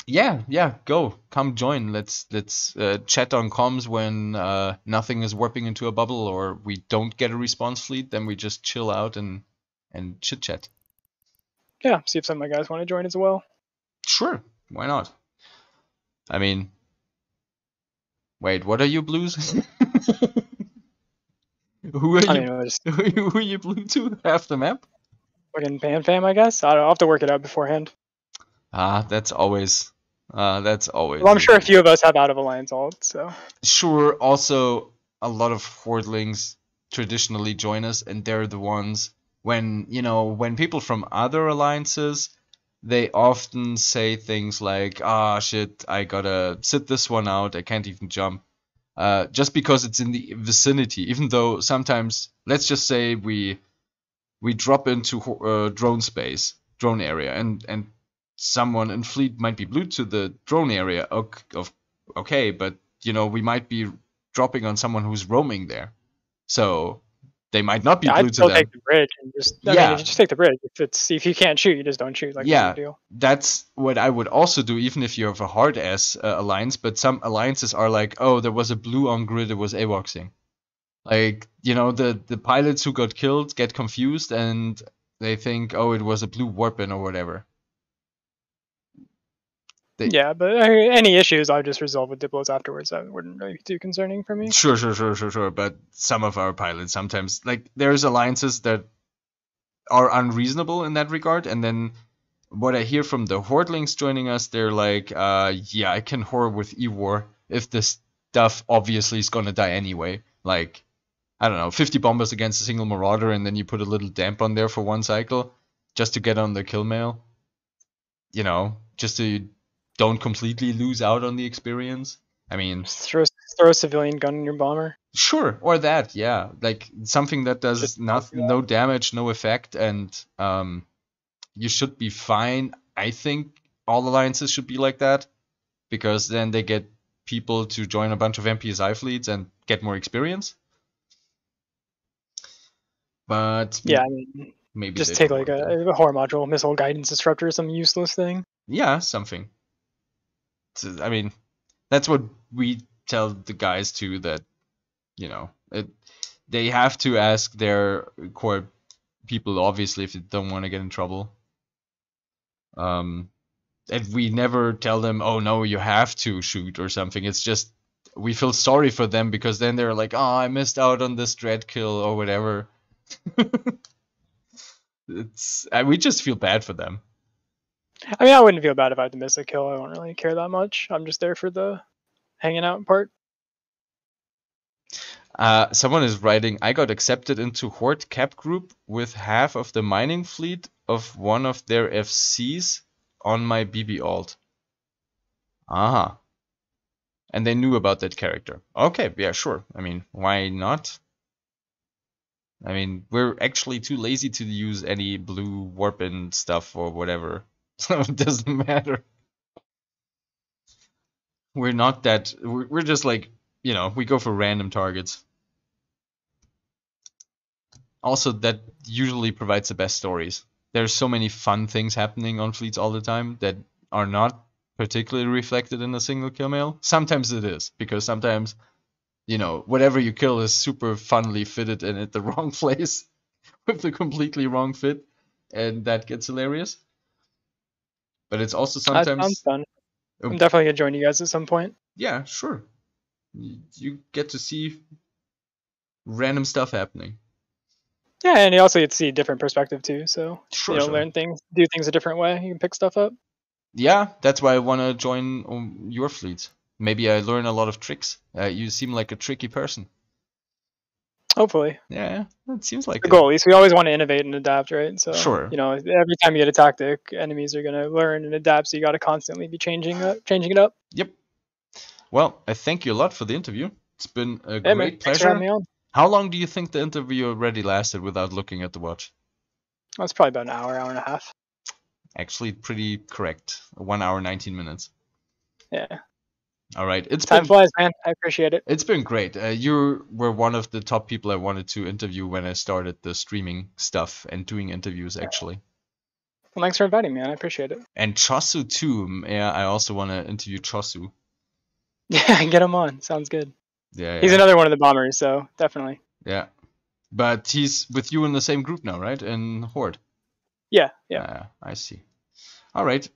Yeah, go. Come join. Let's chat on comms when nothing is warping into a bubble or we don't get a response fleet, then we just chill out and chit chat. Yeah, see if some of my guys want to join as well. Sure, why not? I mean, wait, what are you blues? Who are you? Who are you blue to? Half the map? Fucking pan fam, I guess. I don't know, I'll have to work it out beforehand. That's always. Well, I'm sure a few of us have out of alliance alt, so. Sure. Also, a lot of hordlings traditionally join us, and they're the ones when people from other alliances, they often say things like, "Ah, shit, I gotta sit this one out. I can't even jump." Just because it's in the vicinity, even though sometimes, let's just say we drop into drone area, and someone in fleet might be blue to the drone area. Okay, but we might be dropping on someone who's roaming there, so they might not be blue I'd to still them. take the bridge and just. I mean, if you just take the bridge. If you can't shoot, you just don't shoot. Like, yeah, no big deal. that's what I would also do, even if you have a hard ass alliance. But some alliances are like, oh, there was a blue on grid, it was AWACSing. Like, the pilots who got killed get confused and they think, oh, it was a blue warpin or whatever. Yeah, but any issues I would just resolve with diplos afterwards. That wouldn't really be too concerning for me. Sure. But some of our pilots sometimes, like, there's alliances that are unreasonable in that regard. And then what I hear from the hordlings joining us, they're like, yeah, I can whore with E-War if this stuff obviously is gonna die anyway. Like, I don't know, 50 bombers against a single marauder, and then you put a little damp on there for one cycle just to get on the kill mail. Just so you don't completely lose out on the experience. I mean, just throw a civilian gun in your bomber. Sure, or that, yeah, like something that does no damage, no effect, and you should be fine. I think all alliances should be like that, because then they get people to join a bunch of MPSI fleets and get more experience. But yeah, I mean, maybe just take like a horror module, missile guidance disruptor, some useless thing. Yeah, something. So, I mean, that's what we tell the guys too, that they have to ask their core people, obviously, if they don't want to get in trouble. And we never tell them, oh no, you have to shoot or something. It's just we feel sorry for them, because then they're like, oh, I missed out on this dread kill or whatever. We just feel bad for them. I mean, I wouldn't feel bad if I had to miss a kill. I don't really care that much. I'm just there for the hanging out part. Someone is writing, I got accepted into Horde Cap group with half of the mining fleet of one of their FCs on my BB alt. Aha. And they knew about that character. Okay, yeah, sure. I mean, why not? I mean, we're actually too lazy to use any blue warping stuff or whatever. So it doesn't matter. We're not that... We're just like, we go for random targets. Also, that usually provides the best stories. There's so many fun things happening on fleets all the time that are not particularly reflected in a single kill mail. Sometimes it is, because sometimes, whatever you kill is super funnily fitted in at the wrong place with the completely wrong fit, and that gets hilarious. But it's also sometimes... That sounds fun. I'm definitely going to join you guys at some point. Yeah, sure. You get to see random stuff happening. Yeah, and you also get to see a different perspective too. So sure. Learn things, do things a different way. You can pick stuff up. Yeah, that's why I want to join your fleet. Maybe I learn a lot of tricks. You seem like a tricky person. Hopefully. Yeah, it seems like the goal. At least we always want to innovate and adapt, right? So sure. Every time you get a tactic, enemies are going to learn and adapt. So you got to constantly be changing it up. Yep. Well, I thank you a lot for the interview. It's been a great pleasure. Thanks for having me on. How long do you think the interview already lasted without looking at the watch? That's probably about an hour and a half. Actually, pretty correct. 1 hour 19 minutes. Yeah. All right. Time flies, man. I appreciate it. It's been great. You were one of the top people I wanted to interview when I started the streaming stuff and doing interviews, actually. Well, thanks for inviting me, man. I appreciate it. And Chosu too. Yeah, I also want to interview Chosu. Yeah, get him on. Sounds good. Yeah, He's another one of the bombers, so definitely. Yeah, but he's with you in the same group now, right? In Horde. Yeah, yeah. I see. All right.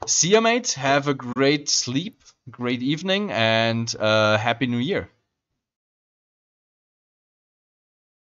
See ya, mate. Have a great sleep, great evening, and Happy New Year.